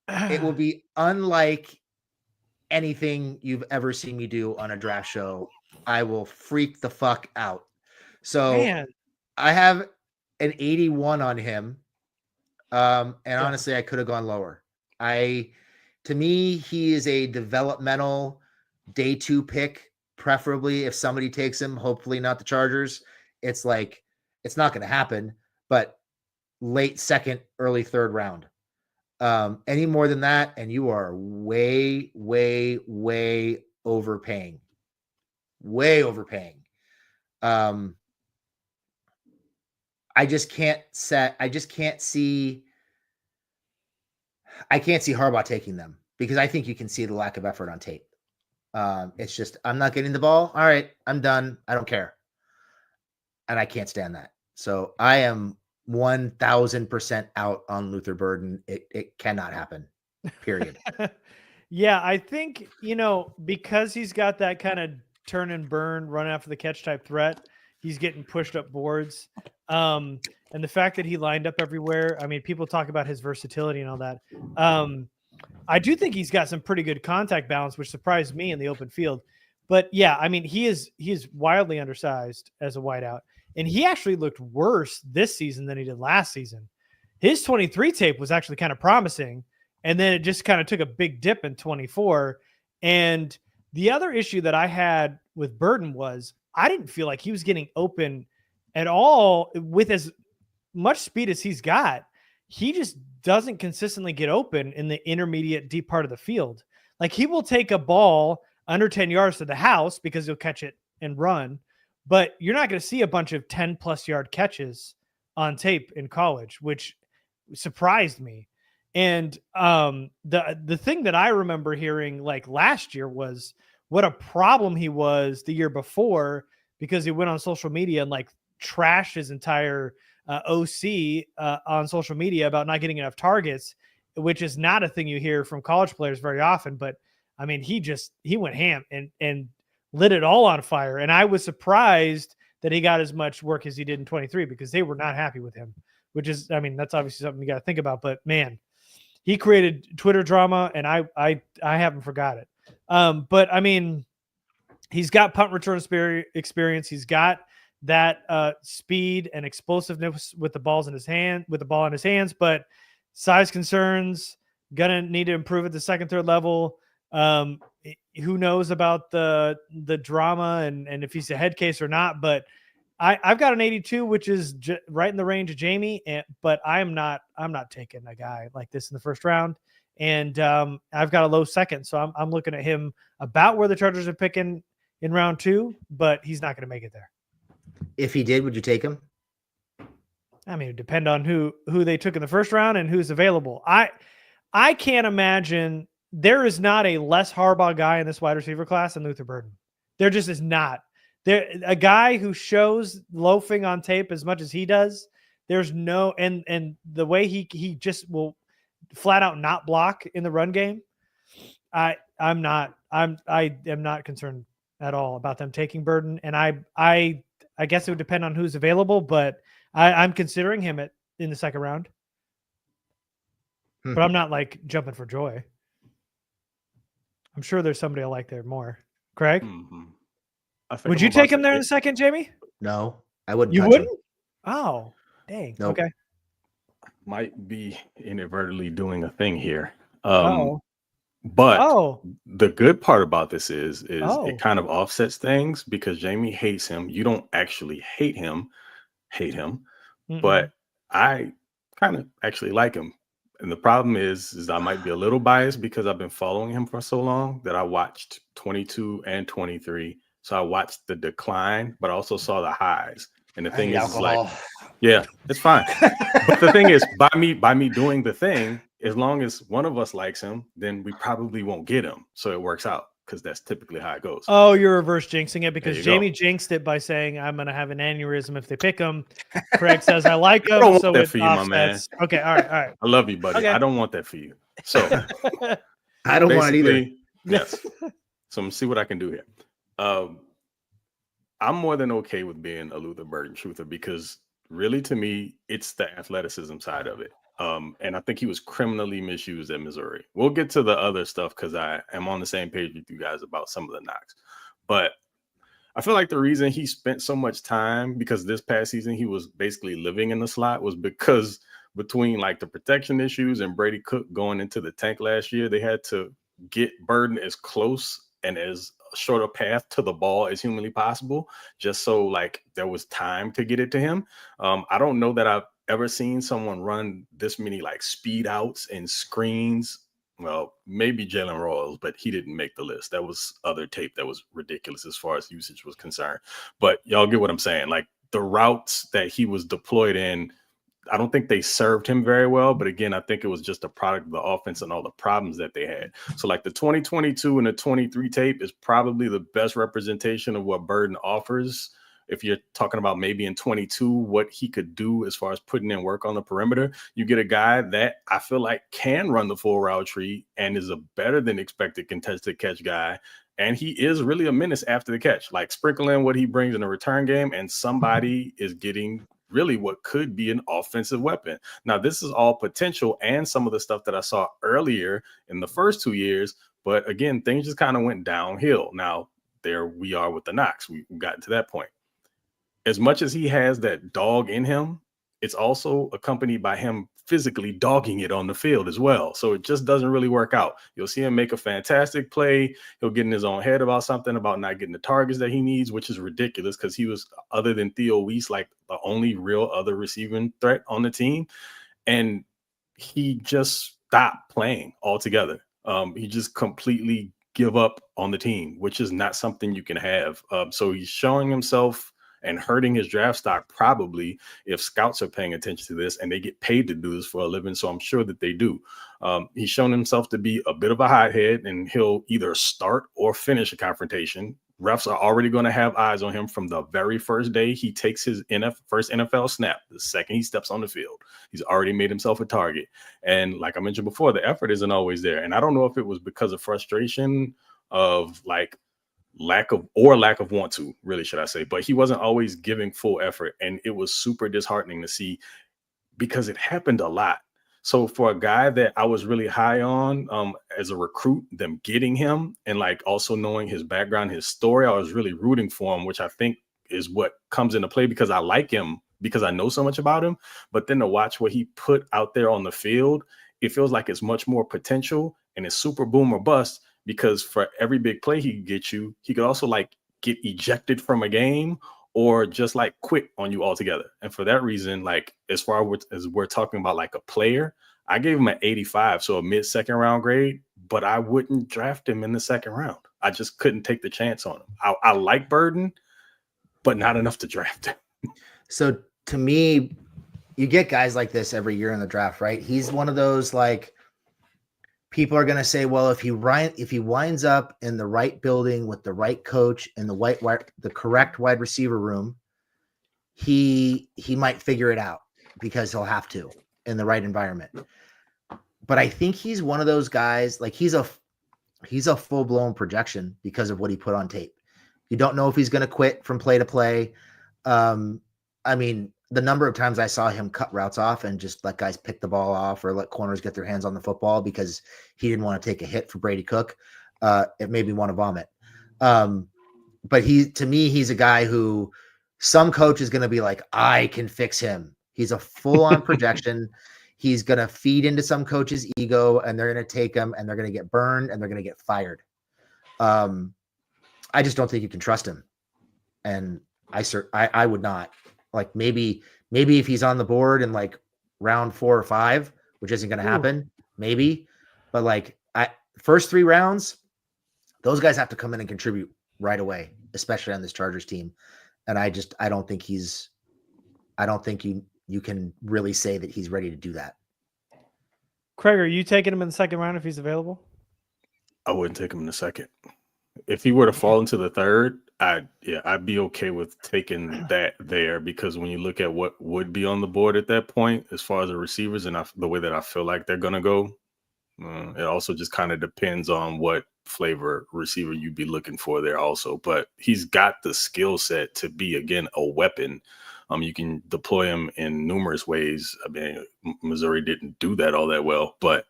It will be unlike anything you've ever seen me do on a draft show. I will freak the fuck out. So Man. I have an 81 on him. And honestly, I could have gone lower. To me, he is a developmental day 2 pick, preferably if somebody takes him, hopefully not the Chargers. It's like, it's not going to happen, but late second, early third round. Any more than that, and you are way, way, way overpaying. Way overpaying. I can't see Harbaugh taking them because I think you can see the lack of effort on tape. It's just, I'm not getting the ball. All right, I'm done. I don't care. And I can't stand that. So I am 1000% out on Luther Burden. It cannot happen, period. Yeah, I think, because he's got that kind of turn and burn, run after the catch type threat, he's getting pushed up boards. And the fact that he lined up everywhere, I mean, people talk about his versatility and all that. I do think he's got some pretty good contact balance, which surprised me in the open field. But yeah, I mean, he is wildly undersized as a wideout. And he actually looked worse this season than he did last season. His 23 tape was actually kind of promising. And then it just kind of took a big dip in 24. And the other issue that I had with Burden was I didn't feel like he was getting open at all with as much speed as he's got. He just doesn't consistently get open in the intermediate deep part of the field. Like he will take a ball under 10 yards to the house because he'll catch it and run. But you're not going to see a bunch of 10+ yard catches on tape in college, which surprised me. And the thing that I remember hearing like last year was what a problem he was the year before because he went on social media and like trashed his entire OC on social media about not getting enough targets, which is not a thing you hear from college players very often. But I mean, he went ham and lit it all on fire. And I was surprised that he got as much work as he did in 23 because they were not happy with him, which is, I mean, that's obviously something you got to think about, but man, he created Twitter drama and I haven't forgot it. But I mean, he's got punt return experience. He's got that speed and explosiveness with the ball in his hands, but size concerns, gonna need to improve at the second, third level. Who knows about the drama and if he's a head case or not, but I've got an 82, which is right in the range of Jamie, but I'm not taking a guy like this in the first round. And I've got a low second, so I'm looking at him about where the Chargers are picking in round 2, but he's not going to make it there. If he did, would you take him? I mean, it would depend on who they took in the first round and who's available. I can't imagine there is not a less Harbaugh guy in this wide receiver class than Luther Burden. There just is not. There a guy who shows loafing on tape as much as he does. There's no and the way he just will flat out not block in the run game. I am not concerned at all about them taking Burden, and I guess it would depend on who's available, but I'm considering him in the second round. But I'm not like jumping for joy. I'm sure there's somebody I like there more. Craig? Mm-hmm. Would you take him there in the second, Jamie? No, I wouldn't. You wouldn't? Him. Oh, dang. Nope. Okay. Might be inadvertently doing a thing here. But Oh, the good part about this is Oh. it kind of offsets things because Jamie hates him. You don't actually hate him, mm-mm. but I kind of actually like him. And the problem is I might be a little biased because I've been following him for so long that I watched 22 and 23. So I watched the decline, but I also saw the highs. And the I thing need is like, alcohol. yeah, it's fine. But the thing is, by me doing the thing, as long as one of us likes him, then we probably won't get him. So it works out because that's typically how it goes. Oh, you're reverse jinxing it because you Jamie go. jinxed it by saying I'm going to have an aneurysm if they pick him. Craig says I like I him, don't want so that it for you, my man. offsets. Okay, all right, all right. I love you, buddy. Okay. I don't want that for you. So I don't want it either. basically, yes. So I'm gonna see what I can do here. I'm more than okay with being a Luther Burden truther because really, to me, it's the athleticism side of it. And I think he was criminally misused at Missouri. We'll get to the other stuff because I am on the same page with you guys about some of the knocks. But I feel like the reason he spent so much time, because this past season he was basically living in the slot, was because between like the protection issues and Brady Cook going into the tank last year, they had to get Burden as close and as short a path to the ball as humanly possible, just so like there was time to get it to him. I don't know that I've ever seen someone run this many like speed outs and screens. Well, maybe Jalen Royals, but he didn't make the list. That was other tape that was ridiculous as far as usage was concerned. But y'all get what I'm saying. Like the routes that he was deployed in, I don't think they served him very well. But again, I think it was just a product of the offense and all the problems that they had. So like the 2022 and the 23 tape is probably the best representation of what Burden offers. If you're talking about maybe in 22, what he could do as far as putting in work on the perimeter, you get a guy that I feel like can run the full route tree and is a better than expected contested catch guy. And he is really a menace after the catch, like sprinkling what he brings in the return game. And somebody is getting really what could be an offensive weapon. Now, this is all potential and some of the stuff that I saw earlier in the first 2 years. But again, things just kind of went downhill. Now, there we are with the knocks. We've gotten to that point. As much as he has that dog in him, it's also accompanied by him physically dogging it on the field as well. So it just doesn't really work out. You'll see him make a fantastic play. He'll get in his own head about something, about not getting the targets that he needs, which is ridiculous because he was, other than Theo Weiss, like the only real other receiving threat on the team. And he just stopped playing altogether. He just completely give up on the team, which is not something you can have. So he's showing himself and hurting his draft stock probably if scouts are paying attention to this, and they get paid to do this for a living. So I'm sure that they do. He's shown himself to be a bit of a hothead, and he'll either start or finish a confrontation. Refs are already going to have eyes on him from the very first day he takes his first NFL snap. The second he steps on the field, he's already made himself a target. And like I mentioned before, the effort isn't always there. And I don't know if it was because of frustration of like lack of want to, really, should I say, but he wasn't always giving full effort. And it was super disheartening to see because it happened a lot. So for a guy that I was really high on as a recruit, them getting him and like also knowing his background, his story, I was really rooting for him, which I think is what comes into play because I like him because I know so much about him. But then to watch what he put out there on the field, it feels like it's much more potential and it's super boom or bust. Because for every big play he could get you, he could also like get ejected from a game or just like quit on you altogether. And for that reason, like as far as we're talking about like a player, I gave him an 85, so a mid-second round grade, but I wouldn't draft him in the second round. I just couldn't take the chance on him. I like Burden, but not enough to draft him. So to me, you get guys like this every year in the draft, right? He's one of those like, people are going to say, well, if he winds up in the right building with the right coach and the correct wide receiver room, he might figure it out because he'll have to in the right environment. But I think he's one of those guys, like he's a full-blown projection because of what he put on tape. You don't know if he's going to quit from play to play. I mean, the number of times I saw him cut routes off and just let guys pick the ball off or let corners get their hands on the football because he didn't want to take a hit for Brady Cook. It made me want to vomit. But to me, he's a guy who some coach is going to be like, I can fix him. He's a full-on projection. he's going to feed into some coach's ego, and they're going to take him, and they're going to get burned, and they're going to get fired. I just don't think you can trust him. And I would not. Like maybe if he's on the board in like round 4 or 5, which isn't going to happen, maybe. But like first 3 rounds, those guys have to come in and contribute right away, especially on this Chargers team. And I don't think you can really say that he's ready to do that. Craig, are you taking him in the second round if he's available? I wouldn't take him in the second. If he were to fall into the third, I'd be okay with taking that there, because when you look at what would be on the board at that point, as far as the receivers and the way that I feel like they're going to go, it also just kind of depends on what flavor receiver you'd be looking for there also. But he's got the skill set to be, again, a weapon. You can deploy him in numerous ways. I mean, Missouri didn't do that all that well, but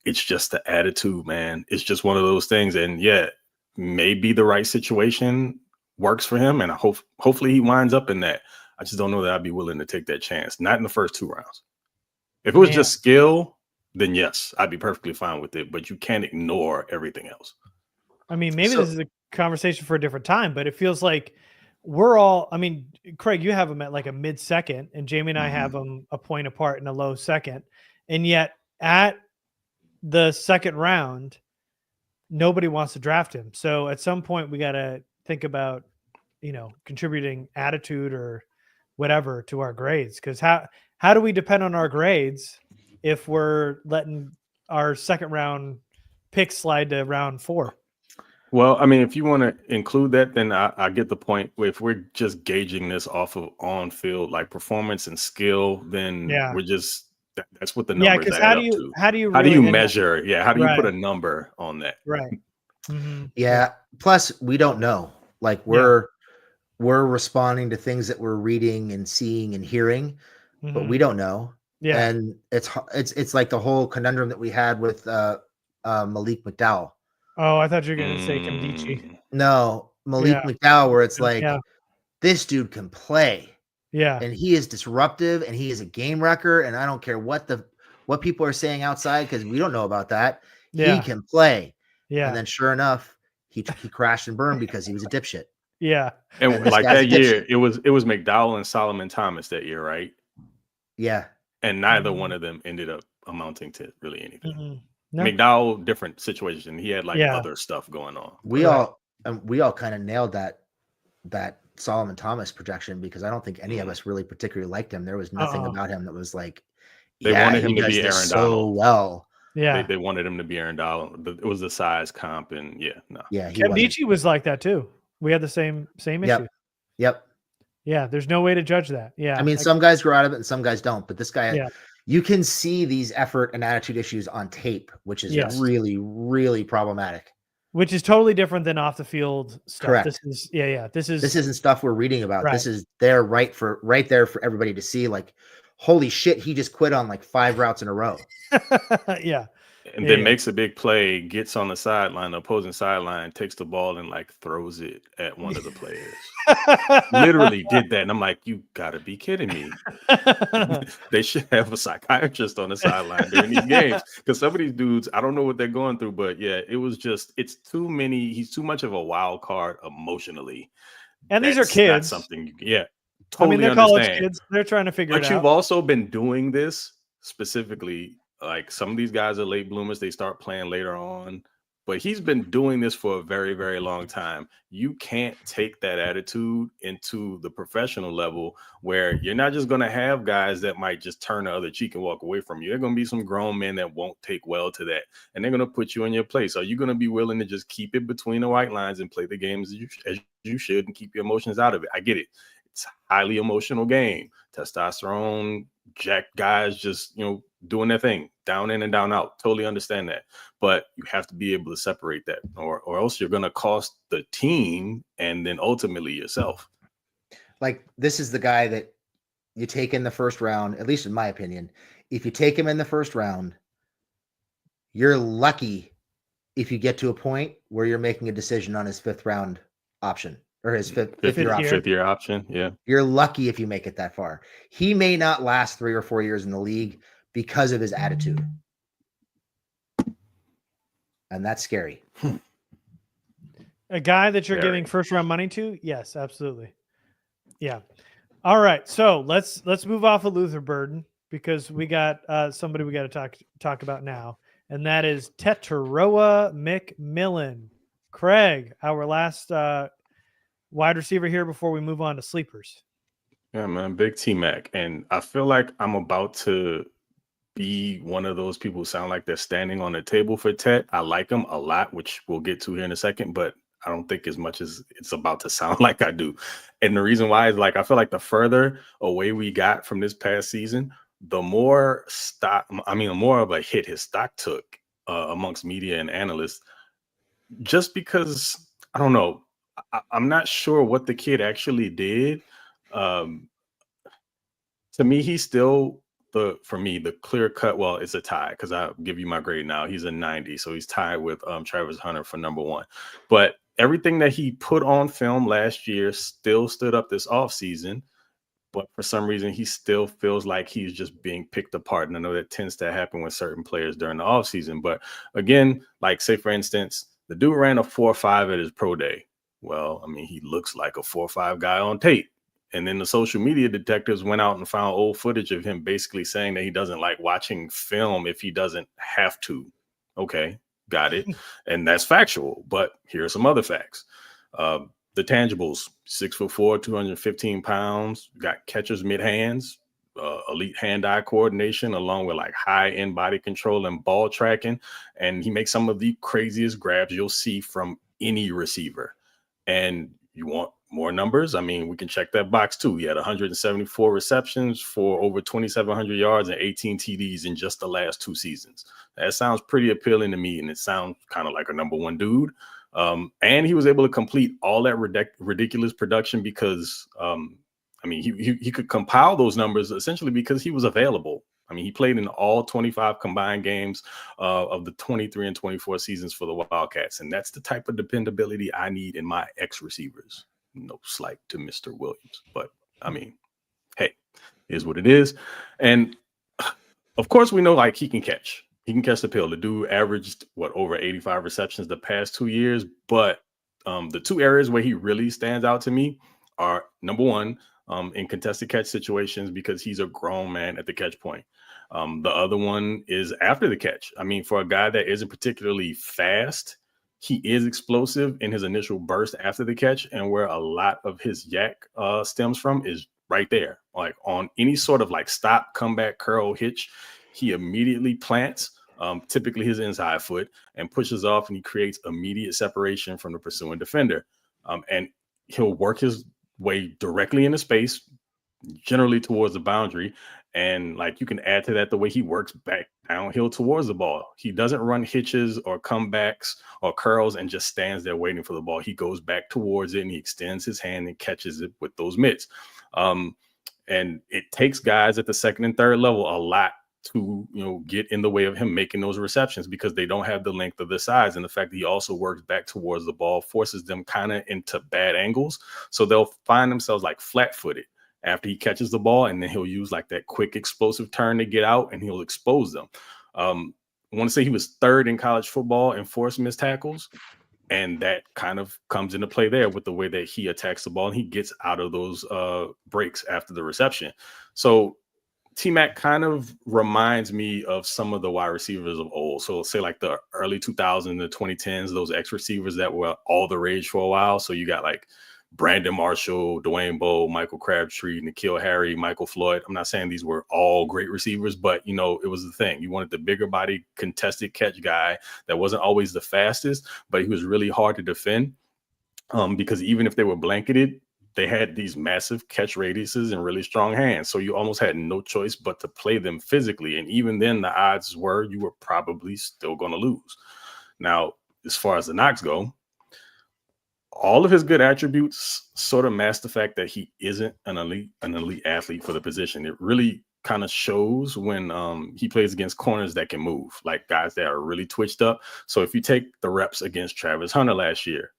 it's just the attitude, man. It's just one of those things. And yeah, maybe the right situation works for him, and hopefully he winds up in that. I just don't know that I'd be willing to take that chance. Not in the first 2 rounds. If it was just skill, then yes, I'd be perfectly fine with it. But you can't ignore everything else. I mean, maybe this is a conversation for a different time, but it feels like we're all, I mean, Craig, you have him at like a mid-second, and Jamie and I have him a point apart in a low second. And yet at the second round, nobody wants to draft him. So at some point we got to think about, contributing attitude or whatever to our grades. Because how do we depend on our grades if we're letting our second round pick slide to round 4? Well, I mean, if you want to include that, then I get the point. If we're just gauging this off of on-field like performance and skill, then we're just that's what the numbers add up to. How do you measure? Yeah, how do you put a number on that? Right. Mm-hmm. Yeah. Plus, we don't know. Like we're responding to things that we're reading and seeing and hearing, but we don't know. Yeah. And it's like the whole conundrum that we had with Malik McDowell. Oh, I thought you were going to say Kamdichi. No, Malik McDowell, where it's like this dude can play. Yeah. And he is disruptive, and he is a game wrecker, and I don't care what people are saying outside, because we don't know about that. Yeah. He can play. Yeah. And then sure enough, he crashed and burned because he was a dipshit. Yeah. And like that year, it was McDowell and Solomon Thomas that year, right? Yeah. And neither one of them ended up amounting to really anything. Mm-hmm. No. McDowell, different situation. He had other stuff going on. We all kind of nailed that Solomon Thomas projection, because I don't think any of us really particularly liked him. There was nothing about him that was like, they wanted him to be Aaron Donald so well. Yeah, they wanted him to be Aaron Donald. It was the size comp, and Kamdichi was like that too. We had the same issue. Yep. Yeah, there's no way to judge that. Yeah, I mean, some guys grow out of it and some guys don't, but this guy, you can see these effort and attitude issues on tape, which is really, really problematic. Which is totally different than off the field stuff. Correct. This isn't stuff we're reading about. Right. This is there right there for everybody to see. Like, holy shit, he just quit on like 5 routes in a row. Yeah. And then makes a big play, gets on the sideline, the opposing sideline, takes the ball and like throws it at one of the players. Literally did that. And I'm like, you gotta be kidding me. They should have a psychiatrist on the sideline during these games. Because some of these dudes, I don't know what they're going through, but it was just, it's too many. He's too much of a wild card emotionally. And these are kids. Something, totally they're college kids. They're trying to figure it out. But you've also been doing this specifically. Like some of these guys are late bloomers. They start playing later on, but he's been doing this for a very, very long time. You can't take that attitude into the professional level, where you're not just going to have guys that might just turn the other cheek and walk away from you. There are going to be some grown men that won't take well to that, and they're going to put you in your place. Are you going to be willing to just keep it between the white lines and play the games as you should and keep your emotions out of it? I get it. It's a highly emotional game. Testosterone, jack guys just, doing their thing, down in and down out. Totally understand that. But you have to be able to separate that, or else you're going to cost the team and then ultimately yourself. Like, this is the guy that you take in the first round, at least in my opinion. If you take him in the first round, you're lucky if you get to a point where you're making a decision on his 5th round option. Or his fifth year option. Yeah. You're lucky if you make it that far. He may not last 3 or 4 years in the league, because of his attitude. And that's scary. A guy that you're giving first round money to? Yes, absolutely. Yeah. All right. So let's move off of Luther Burden because we got somebody we got to talk about now, and that is Teteroa McMillan. Craig, our last wide receiver here before we move on to sleepers. Yeah, man, big T-Mac. And I feel like I'm about to be one of those people who sound like they're standing on the table for Tet. I like him a lot, which we'll get to here in a second, but I don't think as much as it's about to sound like I do. And the reason why is like, I feel like the further away we got from this past season, the more of a hit his stock took amongst media and analysts, just because, I don't know, I'm not sure what the kid actually did. To me, he's still the clear cut. Well, it's a tie because I'll give you my grade now. He's a 90, so he's tied with Travis Hunter for number one. But everything that he put on film last year still stood up this offseason. But for some reason, he still feels like he's just being picked apart. And I know that tends to happen with certain players during the offseason. But again, like say, for instance, the dude ran a 4.5 at his pro day. Well, I mean, he looks like a 4.5 guy on tape. And then the social media detectives went out and found old footage of him basically saying that he doesn't like watching film if he doesn't have to. Okay, got it. And that's factual. But here are some other facts. The tangibles: 6'4", 215 pounds, got catcher's mid hands, elite hand-eye coordination, along with like high-end body control and ball tracking. And he makes some of the craziest grabs you'll see from any receiver. And you want more numbers? I mean, we can check that box too. He had 174 receptions for over 2,700 yards and 18 TDs in just the last 2 seasons. That sounds pretty appealing to me, and it sounds kind of like a number one dude. And he was able to complete all that ridiculous production because, I mean, he could compile those numbers essentially because he was available. I mean, he played in all 25 combined games of the 23 and 24 seasons for the Wildcats. And that's the type of dependability I need in my ex-receivers. No slight to Mr. Williams. But, I mean, hey, is what it is. And, of course, we know, like, he can catch. He can catch the pill. The dude averaged, over 85 receptions the past 2 years. But the 2 areas where he really stands out to me are, number one, in contested catch situations because he's a grown man at the catch point. The other one is after the catch. I mean, for a guy that isn't particularly fast, he is explosive in his initial burst after the catch, and where a lot of his yak stems from is right there. Like on any sort of like stop, comeback, curl, hitch, he immediately plants, typically his inside foot, and pushes off, and he creates immediate separation from the pursuing defender. And he'll work his way directly into space, generally towards the boundary. And like you can add to that the way he works back downhill towards the ball. He doesn't run hitches or comebacks or curls and just stands there waiting for the ball. He goes back towards it and he extends his hand and catches it with those mitts. And it takes guys at the second and third level a lot to, get in the way of him making those receptions because they don't have the length of the size. And the fact that he also works back towards the ball forces them kind of into bad angles. So they'll find themselves like flat-footed after he catches the ball, and then he'll use like that quick explosive turn to get out and he'll expose them. I want to say he was 3rd in college football in forced missed tackles. And that kind of comes into play there with the way that he attacks the ball and he gets out of those breaks after the reception. So T-Mac kind of reminds me of some of the wide receivers of old. So say like the early 2000s, the 2010s, those X receivers that were all the rage for a while. So you got like Brandon Marshall, Dwayne Bowe, Michael Crabtree, N'Keal Harry, Michael Floyd. I'm not saying these were all great receivers, but, it was the thing. You wanted the bigger body contested catch guy that wasn't always the fastest, but he was really hard to defend because even if they were blanketed, they had these massive catch radiuses and really strong hands. So you almost had no choice but to play them physically. And even then, the odds were you were probably still going to lose. Now, as far as the knocks go, all of his good attributes sort of mask the fact that he isn't an elite athlete for the position. It really kind of shows when he plays against corners that can move, like guys that are really twitched up. So if you take the reps against Travis Hunter last year,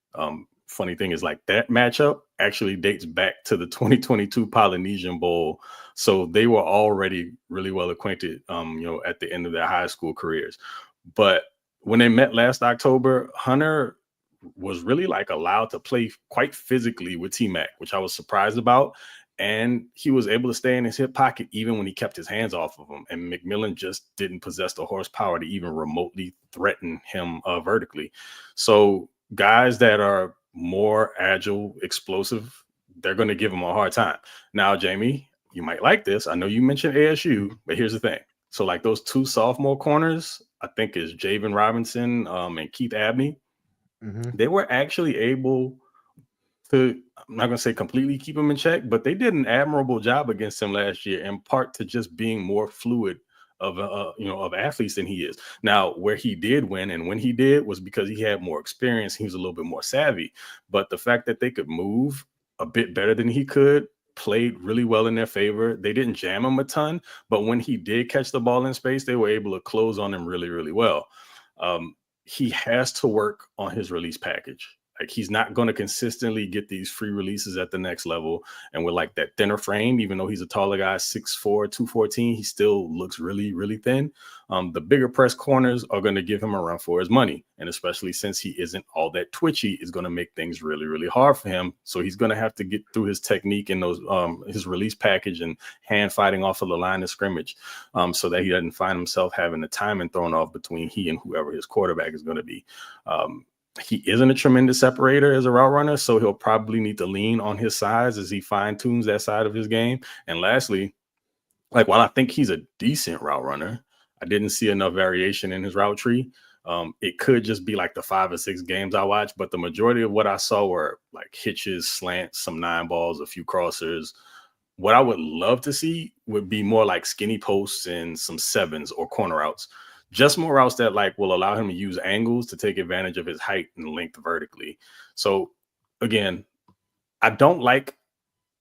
funny thing is like that matchup actually dates back to the 2022 Polynesian Bowl. So they were already really well acquainted, at the end of their high school careers. But when they met last October, Hunter was really like allowed to play quite physically with T-Mac, which I was surprised about. And he was able to stay in his hip pocket even when he kept his hands off of him. And McMillan just didn't possess the horsepower to even remotely threaten him vertically. So guys that are more agile, explosive, they're going to give him a hard time. Now, Jamie, you might like this. I know you mentioned ASU, but here's the thing. So like those two sophomore corners, I think is Javen Robinson and Keith Abney. Mm-hmm. They were actually able to, I'm not going to say completely keep him in check, but they did an admirable job against him last year, in part to just being more fluid of athletes than he is. Now, where he did win and when he did was because he had more experience. He was a little bit more savvy, but the fact that they could move a bit better than he could played really well in their favor. They didn't jam him a ton, but when he did catch the ball in space, they were able to close on him really, really well. He has to work on his release package. Like he's not going to consistently get these free releases at the next level. And with like that thinner frame, even though he's a taller guy, 6'4", 214, he still looks really, really thin. The bigger press corners are going to give him a run for his money. And especially since he isn't all that twitchy, is going to make things really, really hard for him. So he's going to have to get through his technique and those his release package and hand fighting off of the line of scrimmage so that he doesn't find himself having the timing thrown off between he and whoever his quarterback is going to be. He isn't a tremendous separator as a route runner, so he'll probably need to lean on his size as he fine-tunes that side of his game. And lastly, like while I think he's a decent route runner, I didn't see enough variation in his route tree. It could just be like the 5 or 6 games I watched, but the majority of what I saw were like hitches, slants, some 9 balls, a few crossers. What I would love to see would be more like skinny posts and some 7s or corner routes. Just more routes that like will allow him to use angles to take advantage of his height and length vertically. So again, I don't like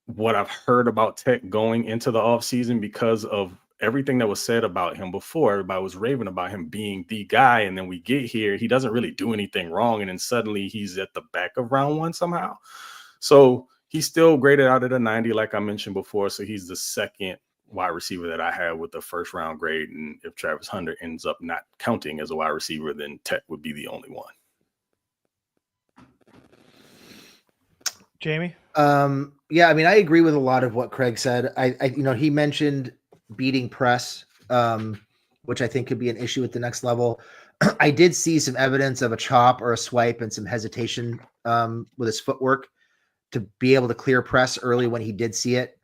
what I've heard about Tech going into the offseason because of everything that was said about him before. Everybody was raving about him being the guy. And then we get here, he doesn't really do anything wrong. And then suddenly he's at the back of round 1 somehow. So he's still graded out at a 90, like I mentioned before. So he's the second wide receiver that I have with the first round grade. And if Travis Hunter ends up not counting as a wide receiver, then Tech would be the only one. Jamie? Yeah, I mean, I agree with a lot of what Craig said. He mentioned beating press, which I think could be an issue at the next level. I did see some evidence of a chop or a swipe and some hesitation with his footwork to be able to clear press early when he did see it.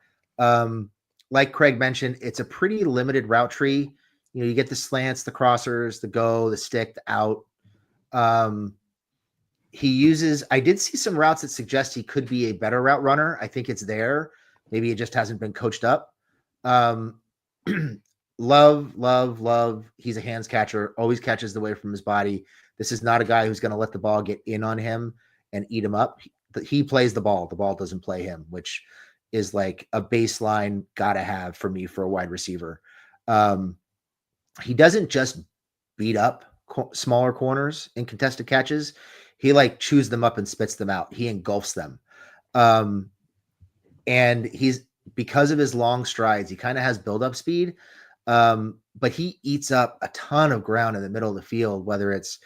Like Craig mentioned, it's a pretty limited route tree. You get the slants, the crossers, the go, the stick, the out. I did see some routes that suggest he could be a better route runner. I think it's there. Maybe it just hasn't been coached up. Love. He's a hands catcher, always catches the way from his body. This is not a guy who's going to let the ball get in on him and eat him up. He plays the ball. The ball doesn't play him, which is like a baseline gotta have for me for a wide receiver. He doesn't just beat up smaller corners in contested catches. He like chews them up and spits them out. He engulfs them. And because of his long strides, he kind of has build-up speed. But he eats up a ton of ground in the middle of the field, whether it's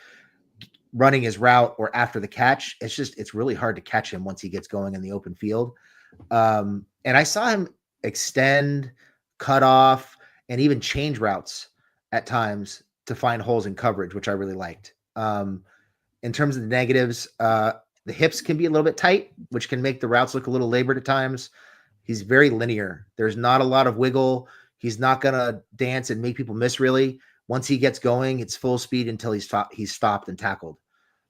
running his route or after the catch. It's really hard to catch him once he gets going in the open field. And I saw him extend, cut off, and even change routes at times to find holes in coverage, which I really liked. In terms of the negatives, the hips can be a little bit tight, which can make the routes look a little labored at times. He's very linear. There's not a lot of wiggle. He's not going to dance and make people miss, really. Once he gets going, it's full speed until he's stopped and tackled.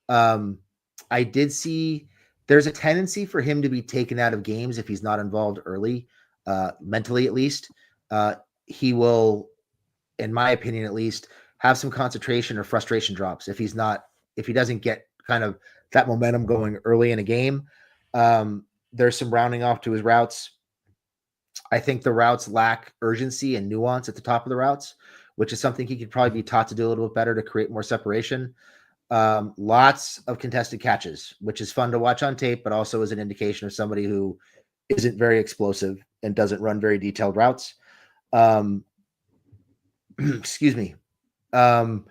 I did see there's a tendency for him to be taken out of games if he's not involved early, mentally at least. He will, in my opinion at least, have some concentration or frustration drops if he doesn't get kind of that momentum going early in a game. There's some rounding off to his routes. I think the routes lack urgency and nuance at the top of the routes, which is something he could probably be taught to do a little bit better to create more separation. Lots of contested catches, which is fun to watch on tape, but also is an indication of somebody who isn't very explosive and doesn't run very detailed routes. Excuse me. And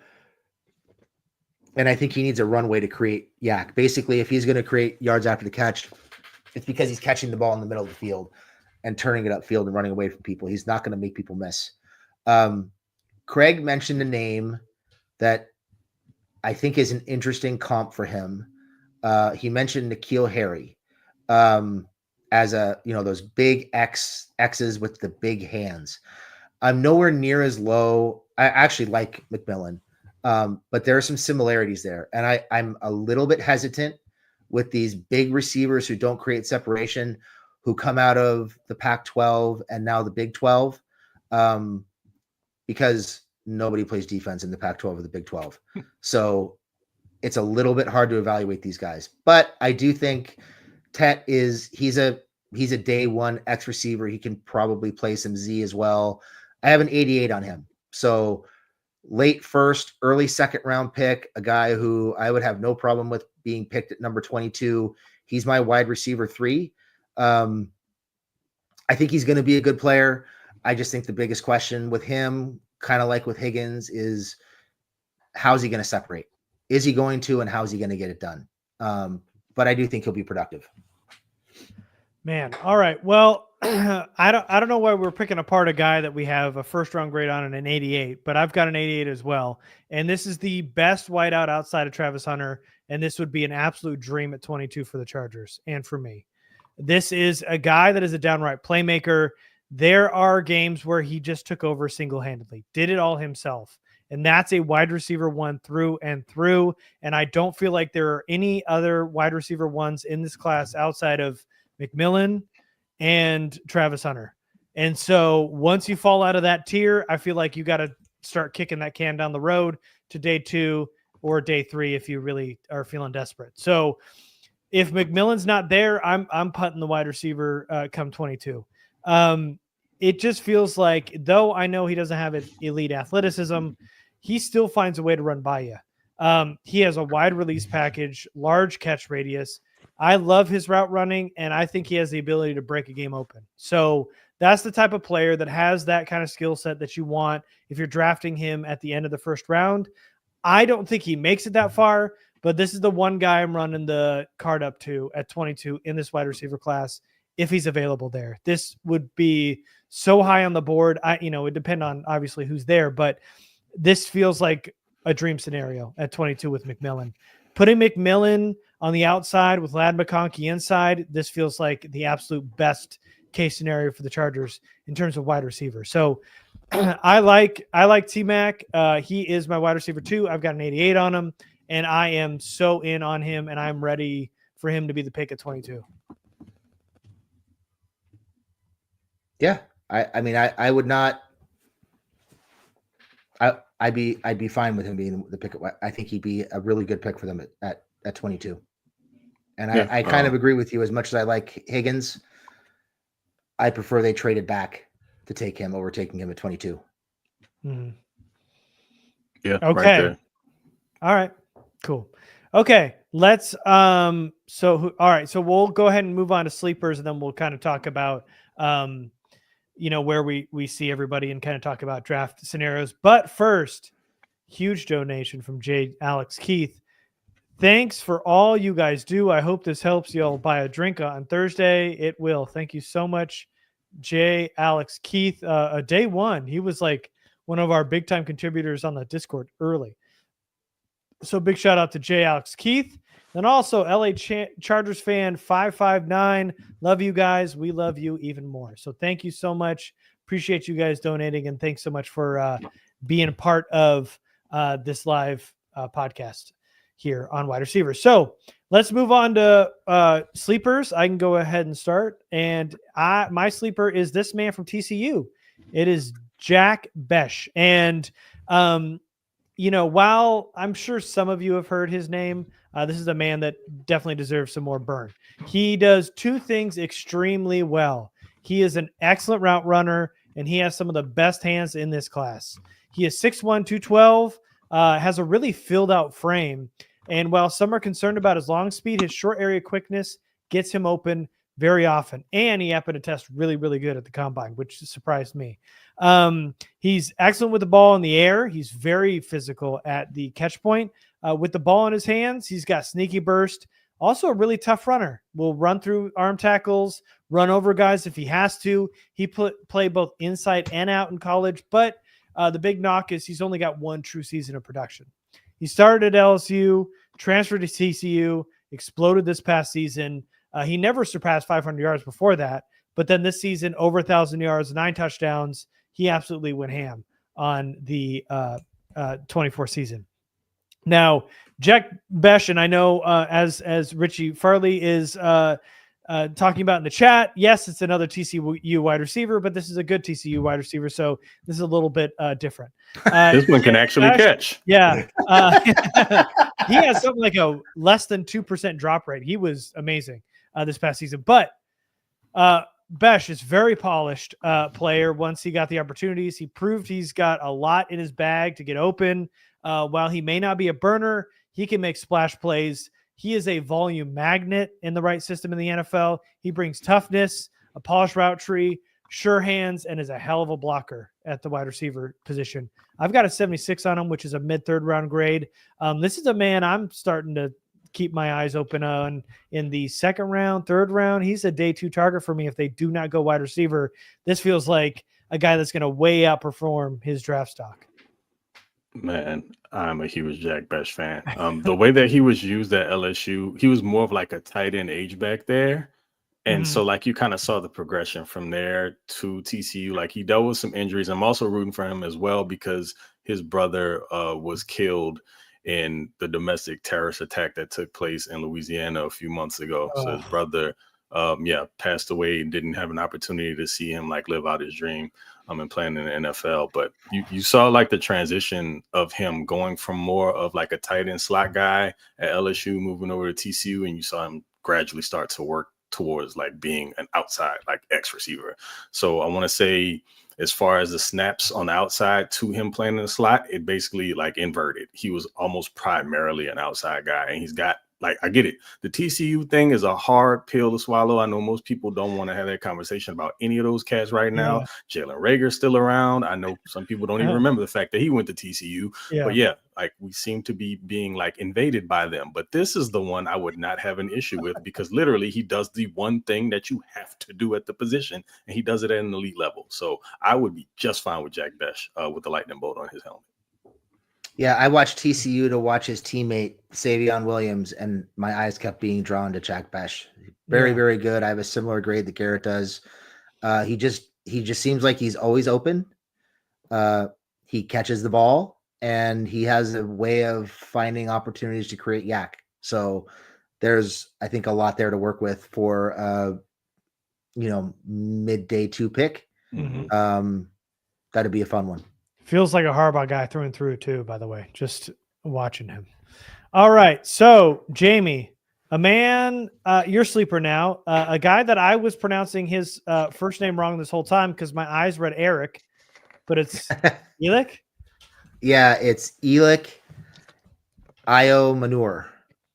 I think he needs a runway to create yak. Basically, if he's going to create yards after the catch, it's because he's catching the ball in the middle of the field and turning it upfield and running away from people. He's not going to make people miss. Craig mentioned a name that I think is an interesting comp for him. He mentioned N'Keal Harry as those big X's with the big hands. I'm nowhere near as low. I actually like McMillan, but there are some similarities there. And I'm a little bit hesitant with these big receivers who don't create separation, who come out of the Pac-12 and now the Big 12, because nobody plays defense in the Pac-12 or the Big 12. So it's a little bit hard to evaluate these guys. But I do think Tet he's a day one X receiver. He can probably play some Z as well. I have an 88 on him. So late first, early second round pick, a guy who I would have no problem with being picked at number 22. He's my wide receiver 3. I think he's going to be a good player. I just think the biggest question with him, kind of like with Higgins, is how's he going to separate? Is he going to, and how's he going to get it done? But I do think he'll be productive. Man. All right. Well, I don't know why we're picking apart a guy that we have a first round grade on and an 88, but I've got an 88 as well. And this is the best wideout outside of Travis Hunter. And this would be an absolute dream at 22 for the Chargers and for me. This is a guy that is a downright playmaker. There are games where he just took over single-handedly, did it all himself. And that's a wide receiver 1 through and through. And I don't feel like there are any other wide receiver 1s in this class outside of McMillan and Travis Hunter. And so once you fall out of that tier, I feel like you got to start kicking that can down the road to day 2 or day 3 if you really are feeling desperate. So if McMillan's not there, I'm putting the wide receiver come 22. It just feels like, though I know he doesn't have an elite athleticism, he still finds a way to run by you. He has a wide release package, large catch radius. I love his route running, and I think he has the ability to break a game open. So that's the type of player that has that kind of skill set that you want if you're drafting him at the end of the first round. I don't think he makes it that far, but this is the one guy I'm running the card up to at 22 in this wide receiver class if he's available there. This would be so high on the board. It would depend on obviously who's there, but this feels like a dream scenario at 22 with McMillan. Putting McMillan on the outside with Ladd McConkey inside, this feels like the absolute best case scenario for the Chargers in terms of wide receiver. So I like T-Mac. He is my wide receiver 2. I've got an 88 on him, and I am so in on him, and I'm ready for him to be the pick at 22. Yeah. I would not. I'd be fine with him being the pick. I think he'd be a really good pick for them at 22. And yeah, I kind of agree with you. As much as I like Higgins, I prefer they traded back to take him over taking him at 22. Mm-hmm. Yeah. Okay. Right there. All right. Cool. Okay. Let's all right. So we'll go ahead and move on to sleepers, and then we'll kind of talk about where we see everybody and kind of talk about draft scenarios. But first, huge donation from Alex Keith. Thanks for all you guys do. I hope this helps y'all buy a drink on Thursday. It will. Thank you so much, Alex Keith. Day 1, he was like one of our big time contributors on the Discord early. So big shout out to Alex Keith. Then also LA Chargers fan 559. Love you guys. We love you even more. So thank you so much. Appreciate you guys donating, and thanks so much for being a part of this live podcast here on wide receivers. So let's move on to sleepers. I can go ahead and start. And my sleeper is this man from TCU. It is Jack Besh. And, while I'm sure some of you have heard his name, this is a man that definitely deserves some more burn. He does 2 things extremely well. He is an excellent route runner, and he has some of the best hands in this class. He is 6'1", 212, has a really filled out frame. And while some are concerned about his long speed, his short area quickness gets him open very often. And he happened to test really, really good at the combine, which surprised me. He's excellent with the ball in the air. He's very physical at the catch point. With the ball in his hands, he's got sneaky burst. Also a really tough runner. Will run through arm tackles, run over guys if he has to. He play both inside and out in college, but the big knock is he's only got one true season of production. He started at LSU, transferred to TCU, exploded this past season. He never surpassed 500 yards before that, but then this season, over 1,000 yards, 9 touchdowns. He absolutely went ham on the 24 season. Now, Jack Besh, and I know as Richie Farley is talking about in the chat, yes, it's another TCU wide receiver, but this is a good TCU wide receiver, so this is a little bit different. This one can actually catch. Yeah. He has something like a less than 2% drop rate. He was amazing this past season. But Besh is very polished player once he got the opportunities. He proved he's got a lot in his bag to get open. While he may not be a burner, he can make splash plays. He is a volume magnet in the right system in the NFL. He brings toughness, a polished route tree, sure hands, and is a hell of a blocker at the wide receiver position. I've got a 76 on him, which is a mid-third round grade. This is a man I'm starting to keep my eyes open on in the second round, third round. He's a day 2 target for me if they do not go wide receiver. This feels like a guy that's going to way outperform his draft stock. Man, I'm a huge Jack Besh fan. The way that he was used at LSU, he was more of like a tight end H-back there. And so like you kind of saw the progression from there to TCU. Like he dealt with some injuries. I'm also rooting for him as well because his brother was killed in the domestic terrorist attack that took place in Louisiana a few months ago. So his brother passed away and didn't have an opportunity to see him like live out his dream and playing in the NFL. But you saw like the transition of him going from more of like a tight end slot guy at LSU, moving over to TCU, and you saw him gradually start to work towards like being an outside like X receiver. So I want to say as far as the snaps on the outside to him playing in the slot, it basically like inverted. He was almost primarily an outside guy, and he's got like, I get it. The TCU thing is a hard pill to swallow. I know most people don't want to have that conversation about any of those cats right now. Jalen Reagor's still around. I know some people don't even remember the fact that he went to TCU. But yeah, like we seem to be being like invaded by them. But this is the one I would not have an issue with because literally he does the one thing that you have to do at the position, and he does it at an elite level. So I would be just fine with Jack Besh with the lightning bolt on his helmet. Yeah, I watched TCU to watch his teammate Savion Williams, and my eyes kept being drawn to Jack Besh. Very, very good. I have a similar grade that Garrett does. He just seems like he's always open. He catches the ball, and he has a way of finding opportunities to create yak. So there's, I think, a lot there to work with for mid-day 2 pick. That'd be a fun one. Feels like a Harbaugh guy through and through too, by the way, just watching him. All right. So Jamie, a man, you're sleeper now, a guy that I was pronouncing his first name wrong this whole time because my eyes read Eric, but it's Elic. Yeah, it's Elic Manure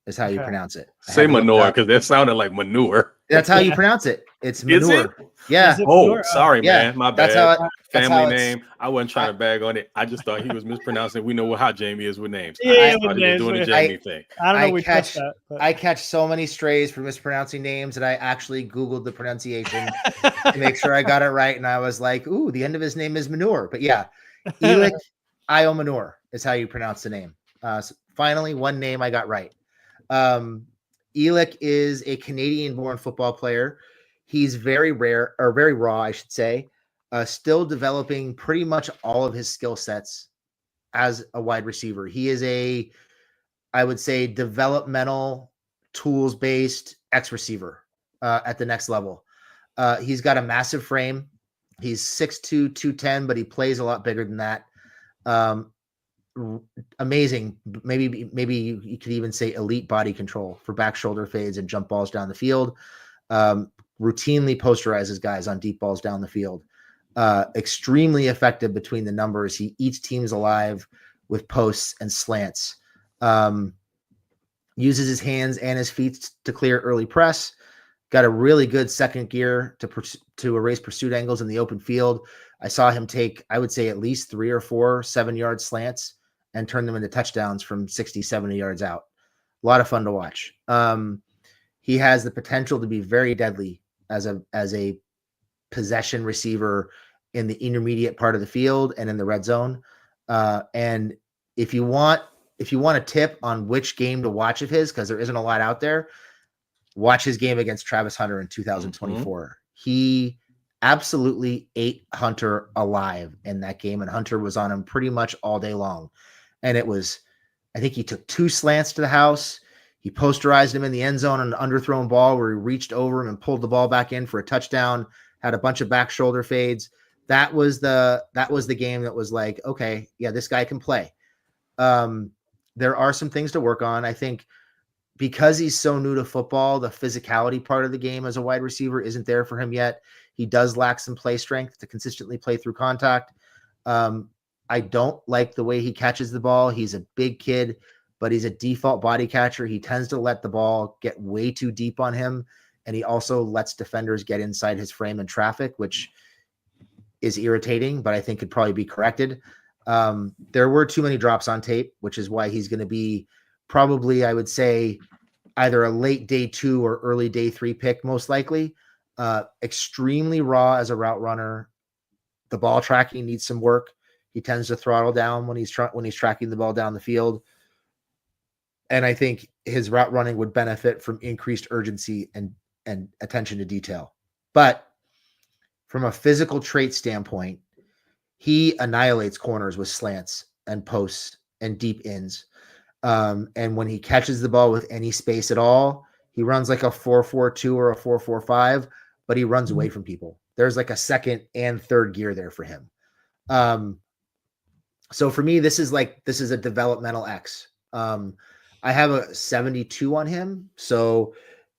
is how you pronounce it. Say manure because that sounded like manure. That's how you pronounce it. It's manure. Is it? Yeah. Oh, sorry, man. My bad. That's how Family name. I wasn't trying to bag on it. I just thought he was mispronouncing. We know how Jamie is with names. Yeah, I thought he was doing the Jamie thing. I don't know. We catch that. I catch so many strays for mispronouncing names that I actually Googled the pronunciation to make sure I got it right. And I was like, ooh, the end of his name is Manure. But yeah, Elic Manure is how you pronounce the name. So finally, one name I got right. Elic is a Canadian-born football player. He's very raw, I should say. Still developing pretty much all of his skill sets as a wide receiver. He is I would say, developmental, tools-based X receiver at the next level. He's got a massive frame. He's 6'2", 210, but he plays a lot bigger than that. Amazing. Maybe you could even say elite body control for back shoulder fades and jump balls down the field. Routinely posterizes guys on deep balls down the field. Extremely effective between the numbers. He eats teams alive with posts and slants. uses his hands and his feet to clear early press. Got a really good second gear to erase pursuit angles in the open field. I saw him take, I would say, at least 3 or 4 7-yard slants and turn them into touchdowns from 60, 70 yards out. A lot of fun to watch. He has the potential to be very deadly as a possession receiver in the intermediate part of the field and in the red zone. And if you want a tip on which game to watch of his, because there isn't a lot out there, watch his game against Travis Hunter in 2024. He absolutely ate Hunter alive in that game, and Hunter was on him pretty much all day long. And it was, I think he took 2 slants to the house. He posterized him in the end zone on an underthrown ball where he reached over him and pulled the ball back in for a touchdown, had a bunch of back shoulder fades. That was the game that was like, okay, yeah, this guy can play. There are some things to work on. I think because he's so new to football, the physicality part of the game as a wide receiver isn't there for him yet. He does lack some play strength to consistently play through contact. I don't like the way he catches the ball. He's a big kid, but he's a default body catcher. He tends to let the ball get way too deep on him, and he also lets defenders get inside his frame in traffic, which is irritating, but I think could probably be corrected. There were too many drops on tape, which is why he's going to be probably, I would say, either a late day 2 or early day 3 pick, most likely. Extremely raw as a route runner. The ball tracking needs some work. He tends to throttle down when he's tracking the ball down the field. And I think his route running would benefit from increased urgency and attention to detail. But from a physical trait standpoint, he annihilates corners with slants and posts and deep ins. And when he catches the ball with any space at all, he runs like a 4.42 or a 4.45, but he runs away from people. There's like a second and third gear there for him. So for me, this is a developmental X. I have a 72 on him. So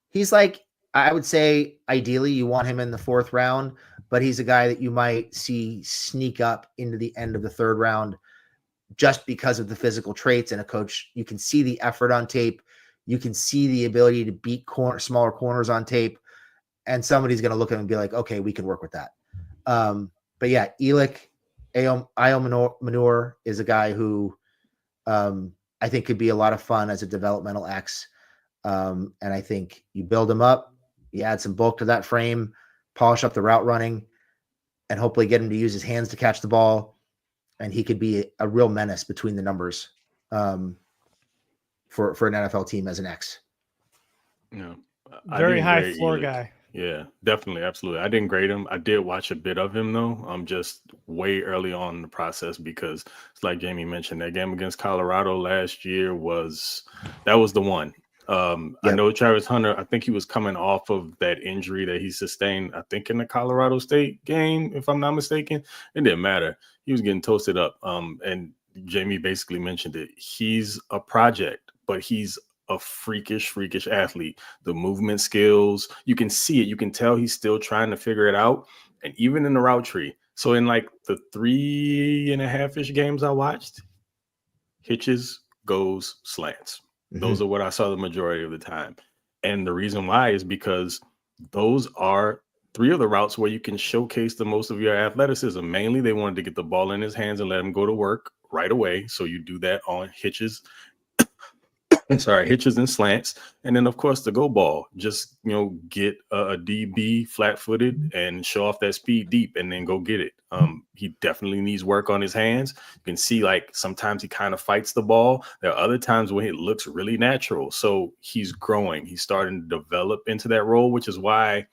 he's like, I would say ideally you want him in the 4th round, but he's a guy that you might see sneak up into the end of the 3rd round just because of the physical traits and a coach. You can see the effort on tape. You can see the ability to beat smaller corners on tape. And somebody's going to look at him and be like, okay, we can work with that. But yeah, Elick Manure is a guy who I think could be a lot of fun as a developmental X. And I think you build him up, you add some bulk to that frame, polish up the route running, and hopefully get him to use his hands to catch the ball. And he could be a real menace between the numbers for an NFL team as an X. Yeah. Very high floor guy. Yeah, definitely. Absolutely. I didn't grade him. I did watch a bit of him, though. I'm just way early on in the process because it's like Jamie mentioned, that game against Colorado last year was the one. Yep. I know Travis Hunter, I think he was coming off of that injury that he sustained, I think in the Colorado State game, if I'm not mistaken. It didn't matter. He was getting toasted up. And Jamie basically mentioned it. He's a project, but he's a freakish athlete. The movement skills, you can see it. You can tell he's still trying to figure it out. And even in the route tree. So in like the 3.5-ish games I watched, hitches, goes, slants. Mm-hmm. Those are what I saw the majority of the time. And the reason why is because those are 3 of the routes where you can showcase the most of your athleticism. Mainly they wanted to get the ball in his hands and let him go to work right away. So you do that on hitches. Hitches and slants. And then, of course, the go ball. Just, get a DB flat-footed and show off that speed deep and then go get it. He definitely needs work on his hands. You can see, like, sometimes he kind of fights the ball. There are other times when it looks really natural. So he's growing. He's starting to develop into that role, which is why,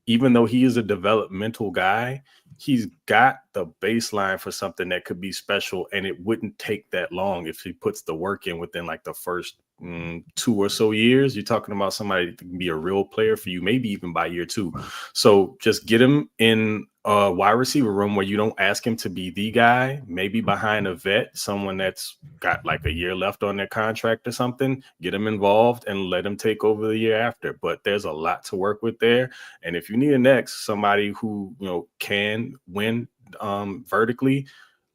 even though he is a developmental guy, he's got the baseline for something that could be special, and it wouldn't take that long if he puts the work in within like the first 2 or so years. You're talking about somebody that can be a real player for you, maybe even by year 2. So just get him in a wide receiver room where you don't ask him to be the guy, maybe behind a vet, someone that's got like a year left on their contract or something. Get him involved and let him take over the year after. But there's a lot to work with there. And if you need an X, somebody who can win vertically,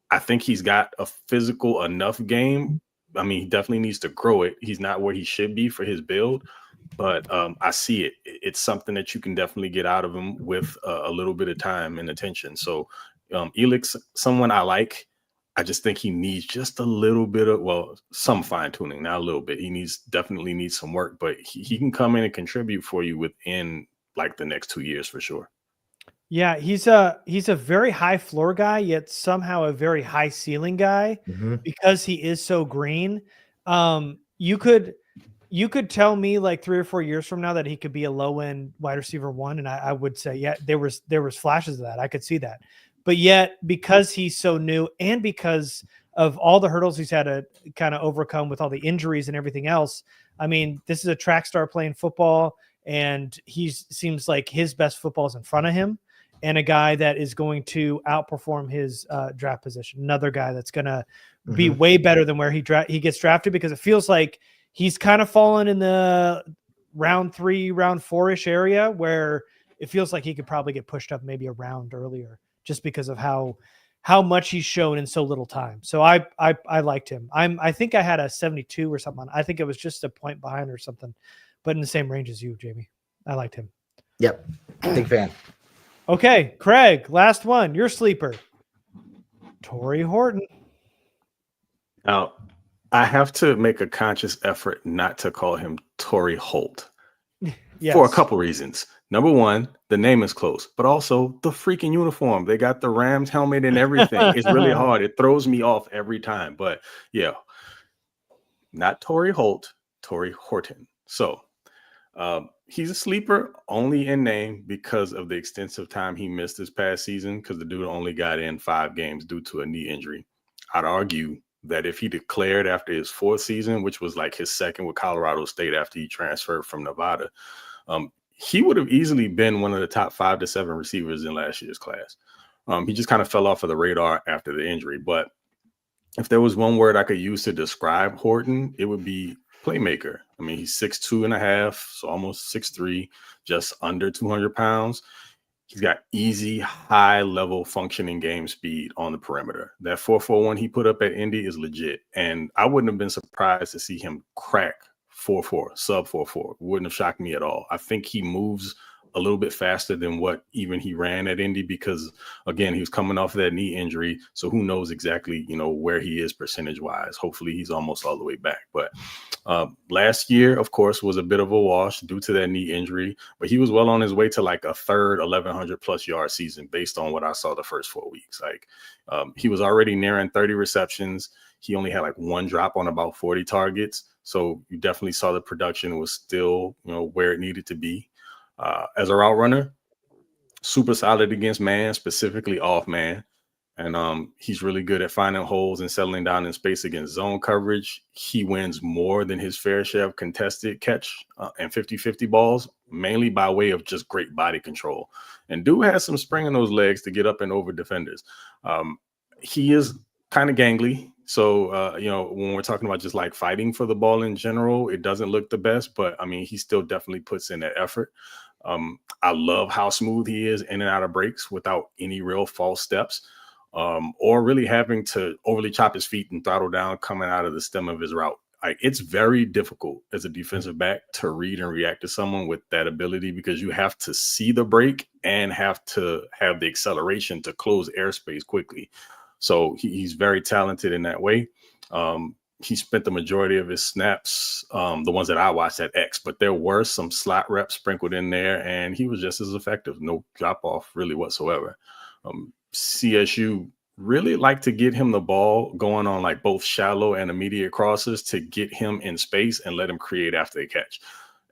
I think he's got a physical enough game I mean, he definitely needs to grow it. He's not where he should be for his build, but I see it. It's something that you can definitely get out of him with a little bit of time and attention. So Elix, someone I like. I just think he needs just a little bit of, well, some fine tuning, not a little bit. He definitely needs some work, but he can come in and contribute for you within like the next 2 years for sure. Yeah, he's a very high floor guy, yet somehow a very high ceiling guy because he is so green. You could tell me like 3 or 4 years from now that he could be a low end wide receiver 1, and I would say, yeah, there was flashes of that. I could see that. But yet, because he's so new and because of all the hurdles he's had to kind of overcome with all the injuries and everything else, I mean, this is a track star playing football, and he seems like his best football is in front of him, and a guy that is going to outperform his draft position. Another guy that's going to be way better than where he gets drafted, because it feels like he's kind of fallen in the round 3, round 4-ish area where it feels like he could probably get pushed up maybe a round earlier, just because of how much he's shown in so little time. So I liked him. I think I had a 72 or something. I think it was just a point behind or something, but in the same range as you, Jamie. I liked him. Yep. Big fan. Okay, Craig, last one. Your sleeper. Torrey Horton. Now, I have to make a conscious effort not to call him Torrey Holt for a couple reasons. Number one, the name is close, but also the freaking uniform. They got the Rams helmet and everything. It's really hard. It throws me off every time. But yeah, not Torrey Holt, Torrey Horton. So he's a sleeper only in name because of the extensive time he missed this past season, because the dude only got in 5 games due to a knee injury. I'd argue that if he declared after his 4th season, which was like his 2nd with Colorado State after he transferred from Nevada, he would have easily been one of the top 5 to 7 receivers in last year's class. He just kind of fell off of the radar after the injury. But if there was one word I could use to describe Horton, it would be playmaker. I mean, he's 6'2.5", so almost 6'3", just under 200 pounds. He's got easy, high-level functioning game speed on the perimeter. That 4.41 he put up at Indy is legit. And I wouldn't have been surprised to see him crack 4.4, sub 4.4. Wouldn't have shocked me at all. I think he moves a little bit faster than what even he ran at Indy, because again, he was coming off of that knee injury. So who knows exactly, where he is percentage wise. Hopefully he's almost all the way back. But last year, of course, was a bit of a wash due to that knee injury, but he was well on his way to like a third 1,100 plus yard season based on what I saw the first 4 weeks. Like he was already nearing 30 receptions. He only had like 1 drop on about 40 targets. So you definitely saw the production was still, where it needed to be. As a route runner, super solid against man, specifically off man. And he's really good at finding holes and settling down in space against zone coverage. He wins more than his fair share of contested catch and 50-50 balls, mainly by way of just great body control. And dude has some spring in those legs to get up and over defenders. He is kind of gangly. So, when we're talking about just like fighting for the ball in general, it doesn't look the best, but I mean, he still definitely puts in that effort. I love how smooth he is in and out of breaks without any real false steps, or really having to overly chop his feet and throttle down coming out of the stem of his route. It's very difficult as a defensive back to read and react to someone with that ability, because you have to see the break and have to have the acceleration to close airspace quickly. So he's very talented in that way. He spent the majority of his snaps, the ones that I watched at X, but there were some slot reps sprinkled in there, and he was just as effective. No drop off really whatsoever. CSU really like to get him the ball going on like both shallow and immediate crosses to get him in space and let him create after the catch.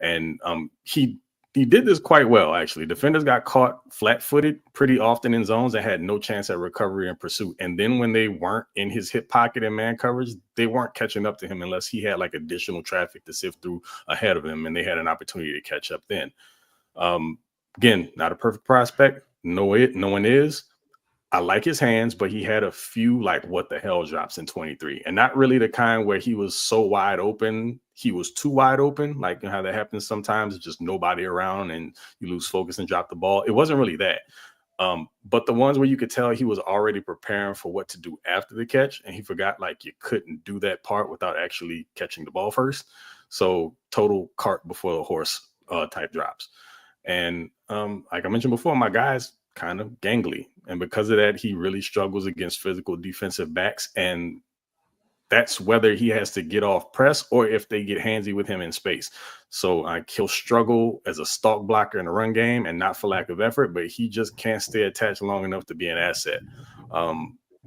And he did this quite well, actually. Defenders got caught flat-footed pretty often in zones that had no chance at recovery and pursuit. And then when they weren't in his hip pocket and man coverage, they weren't catching up to him unless he had like additional traffic to sift through ahead of him, and they had an opportunity to catch up then. Again, not a perfect prospect. No one is. I like his hands, but he had a few like what the hell drops in 23, and not really the kind where he was so wide open. He was too wide open, like how that happens sometimes. Just nobody around and you lose focus and drop the ball. It wasn't really that. But the ones where you could tell he was already preparing for what to do after the catch, and he forgot like you couldn't do that part without actually catching the ball first. So total cart before the horse type drops. And like I mentioned before, my guy's kind of gangly. And because of that, he really struggles against physical defensive backs. And that's whether he has to get off press or if they get handsy with him in space. So he'll struggle as a stalk blocker in the run game, and not for lack of effort, but he just can't stay attached long enough to be an asset.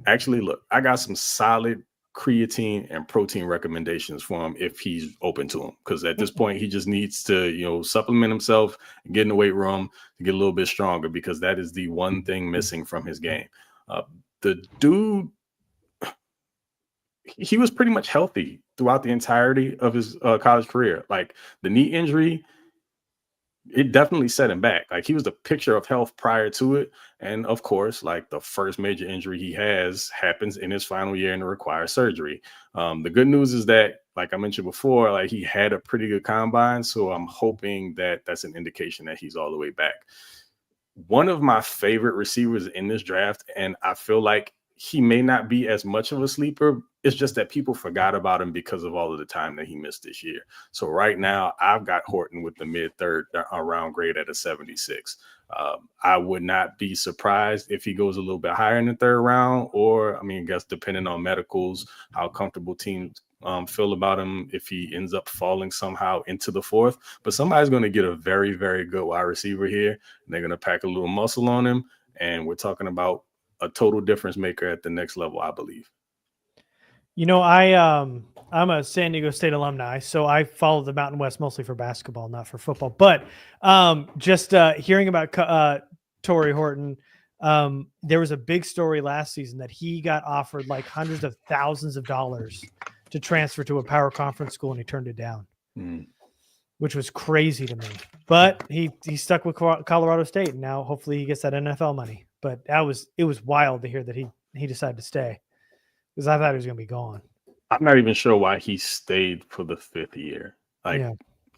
Actually, look, I got some solid creatine and protein recommendations for him if he's open to them. Because at this point, he just needs to, supplement himself and get in the weight room to get a little bit stronger, because that is the one thing missing from his game. The dude, he was pretty much healthy throughout the entirety of his college career. Like the knee injury, it definitely set him back. Like he was the picture of health prior to it. And of course, like the first major injury he has happens in his final year and requires surgery. The good news is that, like I mentioned before, like he had a pretty good combine. So I'm hoping that that's an indication that he's all the way back. One of my favorite receivers in this draft, and I feel like he may not be as much of a sleeper. It's just that people forgot about him because of all of the time that he missed this year. So right now, I've got Horton with the mid-third round grade at a 76. I would not be surprised if he goes a little bit higher in the third round, or, I mean, I guess depending on medicals, how comfortable teams feel about him, if he ends up falling somehow into the fourth. But somebody's going to get a very, very good wide receiver here, and they're going to pack a little muscle on him. And we're talking about a total difference maker at the next level, I believe. I'm a San Diego State alumni, so I follow the Mountain West mostly for basketball, not for football. But just hearing about Torrey Horton, there was a big story last season that he got offered like hundreds of thousands of dollars to transfer to a power conference school, and he turned it down, which was crazy to me. But he stuck with Colorado State, and now hopefully he gets that NFL money. But it was wild to hear that he decided to stay, because I thought he was going to be gone. I'm not even sure why he stayed for the fifth year.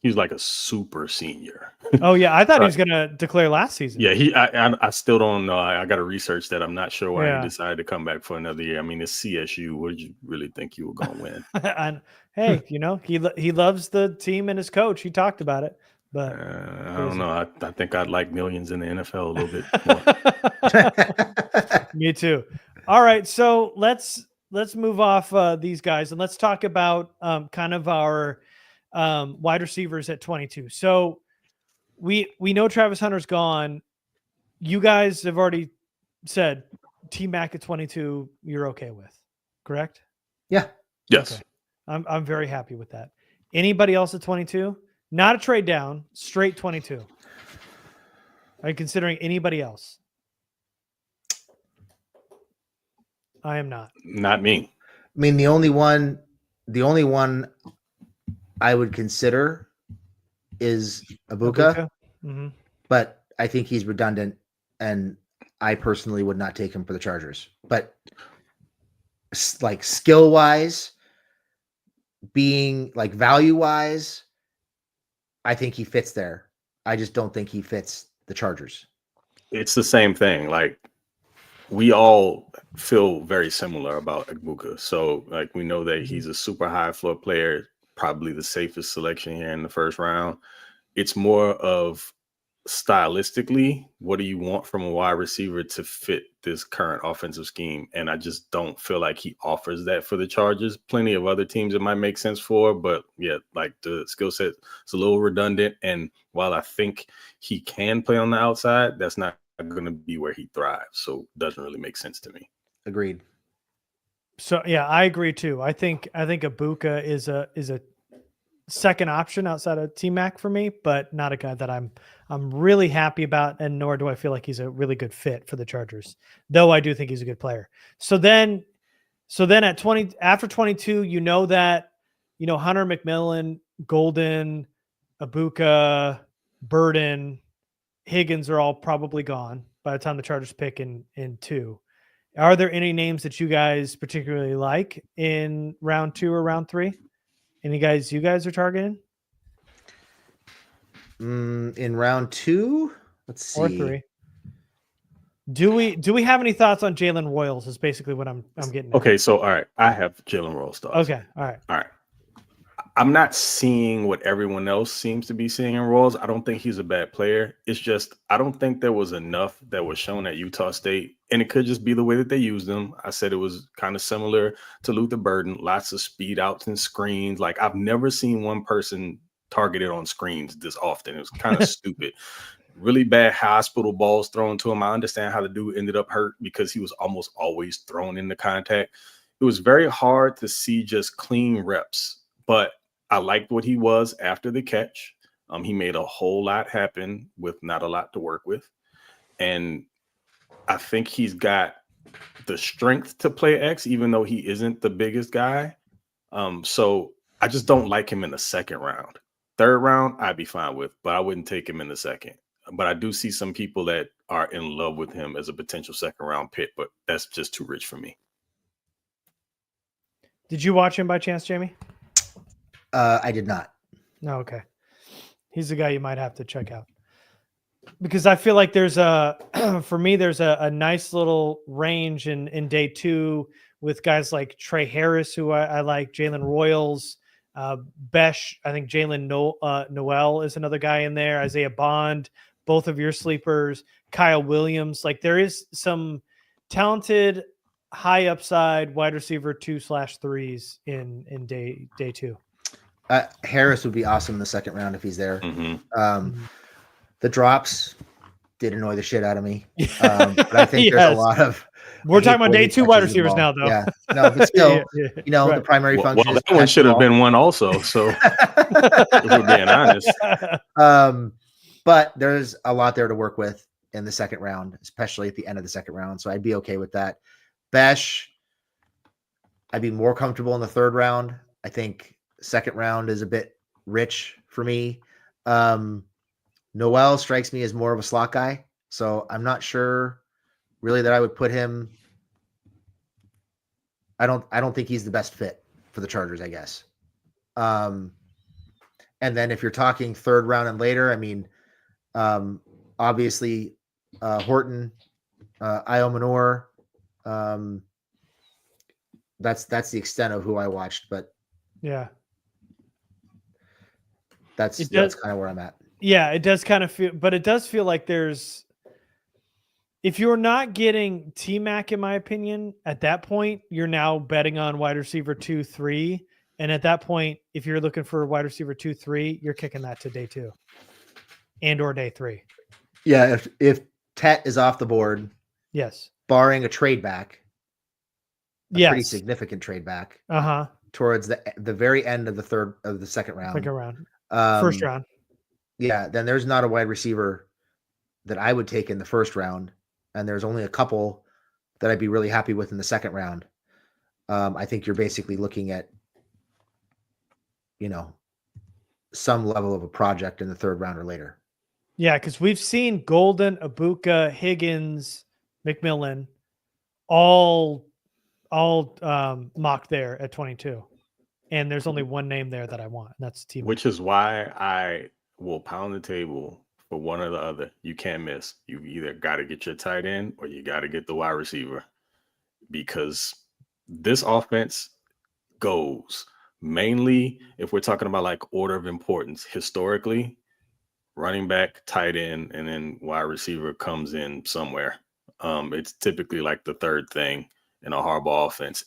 He's like a super senior. Oh yeah, I thought he was going to declare last season. Yeah, I still don't know. I got to research that. I'm not sure why he decided to come back for another year. I mean, it's CSU. What did you really think you were going to win? And hey, he loves the team and his coach. He talked about it. But I don't know. I think I'd like millions in the NFL a little bit more. Me too. All right, so let's move off these guys, and let's talk about kind of our wide receivers at 22. So we know Travis Hunter's gone. You guys have already said T-Mac at 22 you're okay with, correct? Yeah. Yes. Okay. I'm very happy with that. Anybody else at 22? Not a trade down, straight 22. Are you considering anybody else? I am not. Not me. I mean, the only one I would consider is Egbuka. Mm-hmm. But I think he's redundant, and I personally would not take him for the Chargers. But like skill wise, being like value wise, I think he fits there. I just don't think he fits the Chargers. It's the same thing. Like, we all feel very similar about Egbuka. So, like, we know that he's a super high floor player, probably the safest selection here in the first round. It's more of stylistically, what do you want from a wide receiver to fit this current offensive scheme? And I just don't feel like he offers that for the Chargers. Plenty of other teams it might make sense for, but yeah, like the skill set is a little redundant. And while I think he can play on the outside, that's not going to be where he thrives. So it doesn't really make sense to me. Agreed. So yeah, I agree too. I think Egbuka is a second option outside of T-Mac for me, but not a guy that I'm really happy about, and nor do I feel like he's a really good fit for the Chargers, though I do think he's a good player. So then at 20, after 22, that, Hunter, McMillan, Golden, Egbuka, Burden, Higgins are all probably gone by the time the Chargers pick in 2. Are there any names that you guys particularly like in round 2 or round 3? Any guys you guys are targeting? In round 2, let's see. Or 3. Do we have any thoughts on Jalen Royals? Is basically what I'm getting at. Okay, so all right, I have Jalen Royals thoughts. Okay, all right. I'm not seeing what everyone else seems to be seeing in Royals. I don't think he's a bad player. It's just I don't think there was enough that was shown at Utah State, and it could just be the way that they used him. I said it was kind of similar to Luther Burden, lots of speed outs and screens. Like I've never seen one person targeted on screens this often. It was kind of stupid. Really bad hospital balls thrown to him. I understand how the dude ended up hurt because he was almost always thrown into contact. It was very hard to see just clean reps, but I liked what he was after the catch. He made a whole lot happen with not a lot to work with. And I think he's got the strength to play X, even though he isn't the biggest guy. So I just don't like him in the second round. Third round, I'd be fine with, but I wouldn't take him in the second. But I do see some people that are in love with him as a potential second round pick, but that's just too rich for me. Did you watch him by chance, Jamie? I did not. No, okay. He's the guy you might have to check out. Because I feel like there's for me, there's a nice little range in day 2 with guys like Trey Harris, who I like, Jalen Royals, Besh. I think Jalen Noel is another guy in there. Isaiah Bond, both of your sleepers, Kyle Williams. Like there is some talented, high upside wide receiver 2/3s in day 2. Harris would be awesome in the second round if he's there. Mm-hmm. The drops did annoy the shit out of me. But I think there's a lot of. We're talking about day 2 wide receivers now, though. Yeah, no, but still, right. The primary function. Well, that one should have been one also. So, if we're being honest. But there's a lot there to work with in the second round, especially at the end of the second round. So I'd be okay with that. Besh, I'd be more comfortable in the third round. I think second round is a bit rich for me. Noel strikes me as more of a slot guy, so I'm not sure really that I would put him. I don't think he's the best fit for the Chargers, I guess. And then if you're talking third round and later, I mean, obviously Horton, Io Manor. That's the extent of who I watched, but yeah, that's kind of where I'm at. Yeah, it does kind of feel, but it does feel like there's, if you're not getting T-Mac, in my opinion, at that point, you're now betting on wide receiver 2-3. And at that point, if you're looking for wide receiver 2-3, you're kicking that to day 2 and or day 3. Yeah. If Tet is off the board, yes, barring a trade back, yes, pretty significant trade back, towards the very end of the second round, first round. Yeah, then there's not a wide receiver that I would take in the first round, and there's only a couple that I'd be really happy with in the second round. I think you're basically looking at, some level of a project in the third round or later. Yeah, because we've seen Golden, Egbuka, Higgins, McMillan, all mocked there at 22, and there's only one name there that I want, and that's T-Mac. Which is why I will pound the table for one or the other. You can't miss. You either got to get your tight end or you got to get the wide receiver, because this offense goes mainly, if we're talking about like order of importance, historically, running back, tight end, and then wide receiver comes in somewhere. It's typically like the third thing in a Harbaugh offense,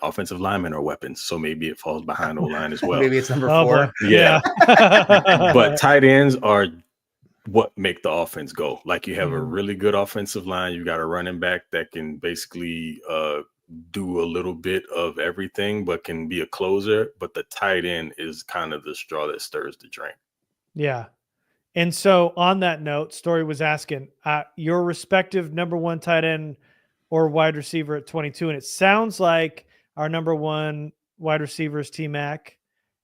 offensive linemen are weapons, so maybe it falls behind O-line as well. Maybe it's number 4. Yeah. But tight ends are what make the offense go. Like you have a really good offensive line, you got a running back that can basically do a little bit of everything, but can be a closer. But the tight end is kind of the straw that stirs the drink. Yeah. And so on that note, Story was asking your respective number 1 tight end or wide receiver at 22. And it sounds like our number 1 wide receiver is T-Mac.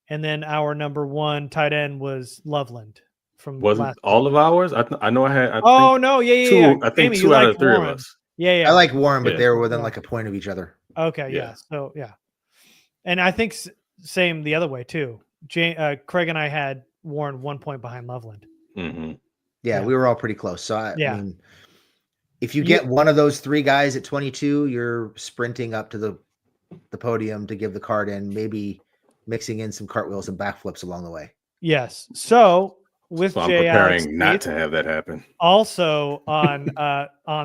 And then our number 1 tight end was Loveland. Wasn't all of ours? I know I had. Yeah. I think 2 out of 3 Warren. of us. Yeah. I like Warren, but they were within like a point of each other. Okay. Yeah. So, yeah. And I think same the other way too. Craig and I had Warren 1 point behind Loveland. Mm-hmm. Yeah, Yeah. we were all pretty close. So I Yeah. mean, if you get one of those three guys at 22, you're sprinting up to the podium to give the card in, maybe mixing in some cartwheels and backflips along the way. Yes. So with So I'm Jay Alex preparing not Keith, to have that happen. also on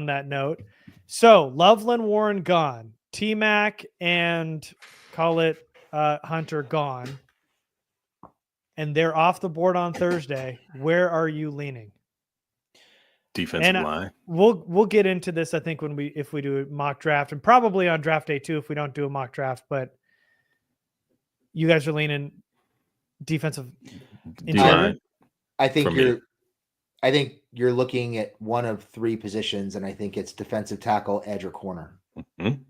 that note, so Loveland Warren gone, T-Mac and call it Hunter gone, and they're off the board on Thursday. Where are you leaning? Defensive And line. we'll get into this, I think, if we do a mock draft, and probably on draft day too if we don't do a mock draft. But you guys are leaning defensive D-line. I think for me. you're looking at one of three positions, and I think it's defensive tackle, edge, or corner. Mhm.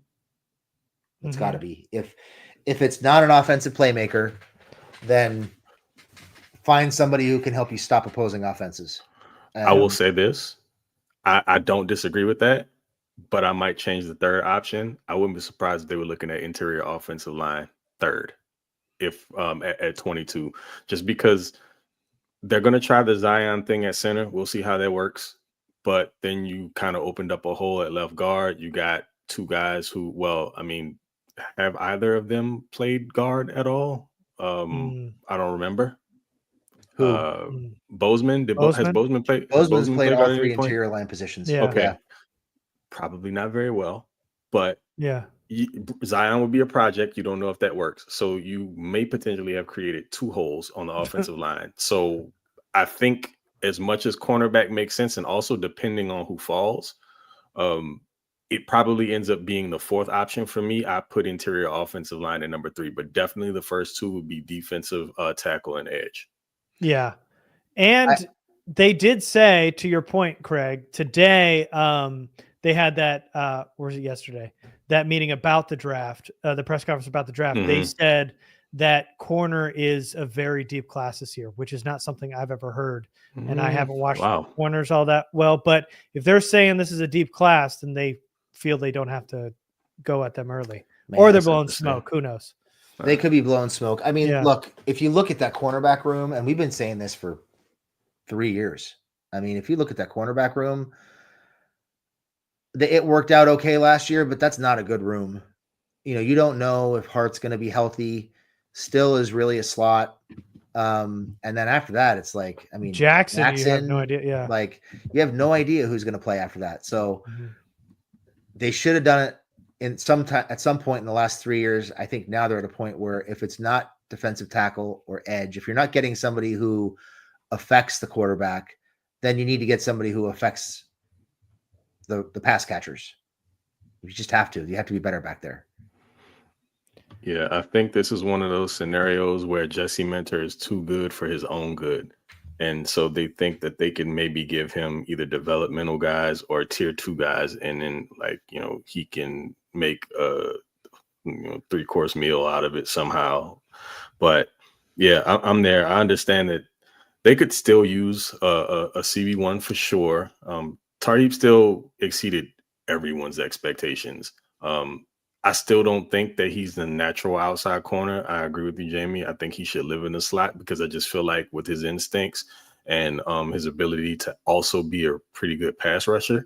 It's got to be. If it's not an offensive playmaker, then find somebody who can help you stop opposing offenses. I will say this. I don't disagree with that, but I might change the third option. I wouldn't be surprised if they were looking at interior offensive line third, if at 22, just because they're going to try the Zion thing at center. We'll see how that works. But then you kind of opened up a hole at left guard. You got two guys who, well, I mean, have either of them played guard at all? I don't remember. Who? Bozeman? Has Bozeman played? Bozeman's played all guard at three any point? interior line positions. Yeah. Okay. Yeah. Probably not very well, but Yeah. Zion would be a project. You don't know if that works. So you may potentially have created two holes on the offensive line. So I think as much as cornerback makes sense, and also depending on who falls, it probably ends up being the fourth option for me. I put interior offensive line at number 3, but definitely the first two would be defensive tackle and edge. Yeah. And they did say, to your point, Craig, today they had that, or was it yesterday? That meeting about the draft, the press conference about the draft. They said that corner is a very deep class this year, which is not something I've ever heard. And I haven't watched corners all that well. But if they're saying this is a deep class, then they feel they don't have to go at them early. Or they're blowing smoke. Who knows? They could be blowing smoke. I mean, look, if you look at that cornerback room, and we've been saying this for 3 years. I mean, if you look at that cornerback room, it worked out okay last year, but that's not a good room. You know, you don't know if Hart's going to be healthy. Still is really a slot. And then after that, it's like, I mean, Jackson, you have no idea. Yeah. Like, you have no idea who's going to play after that. So they should have done it at some point in the last 3 years. I think now they're at a point where if it's not defensive tackle or edge, if you're not getting somebody who affects the quarterback, then you need to get somebody who affects the pass catchers. You just have to. You have to be better back there. Yeah, I think this is one of those scenarios where Jesse Minter is too good for his own good. And so they think that they can maybe give him either developmental guys or tier 2 guys. And then, like, you know, he can make a 3-course meal out of it somehow. But yeah, I'm there. I understand that they could still use a CB1 for sure. Tariq still exceeded everyone's expectations. I still don't think that he's the natural outside corner. I agree with you, Jamie. I think he should live in the slot because I just feel like with his instincts and his ability to also be a pretty good pass rusher,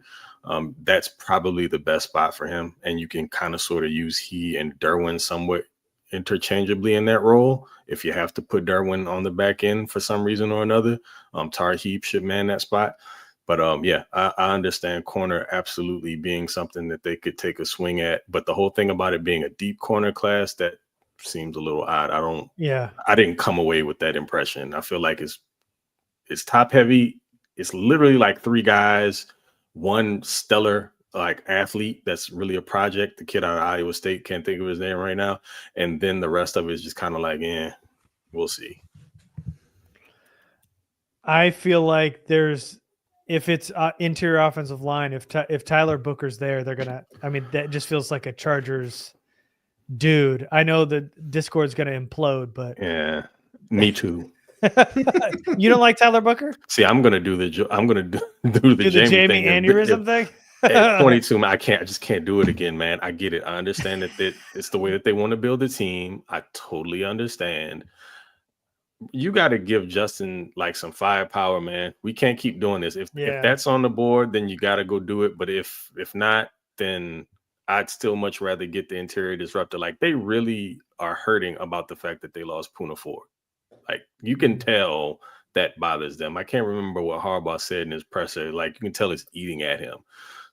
that's probably the best spot for him. And you can kind of sort of use he and Derwin somewhat interchangeably in that role. If you have to put Derwin on the back end for some reason or another, Tariq should man that spot. But yeah, I understand corner absolutely being something that they could take a swing at. But the whole thing about it being a deep corner class, that seems a little odd. I didn't come away with that impression. I feel like it's top heavy. It's literally like 3 guys, one stellar like athlete that's really a project. The kid out of Iowa State, can't think of his name right now. And then the rest of it is just kind of like, we'll see. I feel like if it's interior offensive line, if Tyler Booker's there, they're gonna. I mean, that just feels like a Chargers dude. I know the Discord's gonna implode, but yeah, me too. You don't like Tyler Booker? See, I'm gonna do the Jamie aneurysm thing. At 22, man, I just can't do it again, man. I get it. I understand that it's the way that they want to build a team. I totally understand. you got to give Justin like some firepower, man. We can't keep doing this. If that's on the board, then you got to go do it. But if not, then I'd still much rather get the interior disruptor. Like, they really are hurting about the fact that they lost Puna Ford. Like, you can tell that bothers them. I can't remember what Harbaugh said in his presser. Like, you can tell it's eating at him.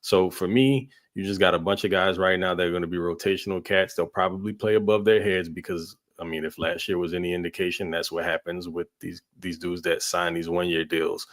So for me, you just got a bunch of guys right now that are going to be rotational cats. They'll probably play above their heads because, I mean, if last year was any indication, that's what happens with these dudes that sign these one-year deals.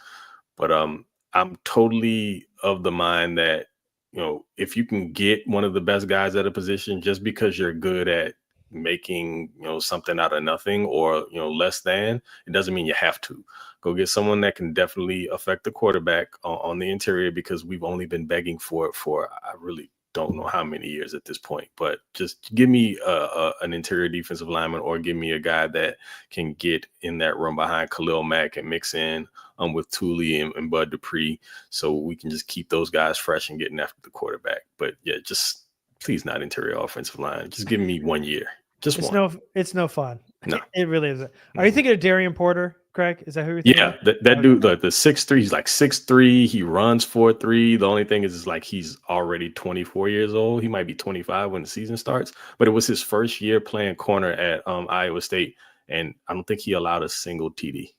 But I'm totally of the mind that, you know, if you can get one of the best guys at a position, just because you're good at making, you know, something out of nothing or, you know, less than, it doesn't mean you have to. Go get someone that can definitely affect the quarterback on the interior, because we've only been begging for it for, I really don't know how many years at this point. But just give me an interior defensive lineman, or give me a guy that can get in that room behind Khalil Mack and mix in with Thule and Bud Dupree, so we can just keep those guys fresh and getting after the quarterback. But yeah, just please not interior offensive line. Just give me 1 year. Just one. It's no fun. No. It really isn't. Are you thinking of Darian Porter, Craig? Is that who you're thinking of? That dude, the 6'3", he's like 6'3", he runs 4'3". The only thing is like he's already 24 years old. He might be 25 when the season starts, but it was his first year playing corner at Iowa State, and I don't think he allowed a single TD.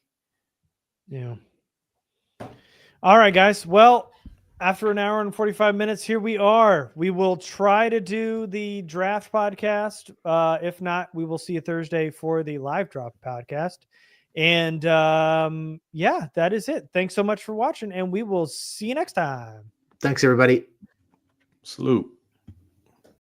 Yeah. All right, guys. Well, after an hour and 45 minutes, here we are. We will try to do the draft podcast. If not, we will see you Thursday for the live drop podcast. And yeah, that is it. Thanks so much for watching, and we will see you next time. Thanks, everybody. Salute.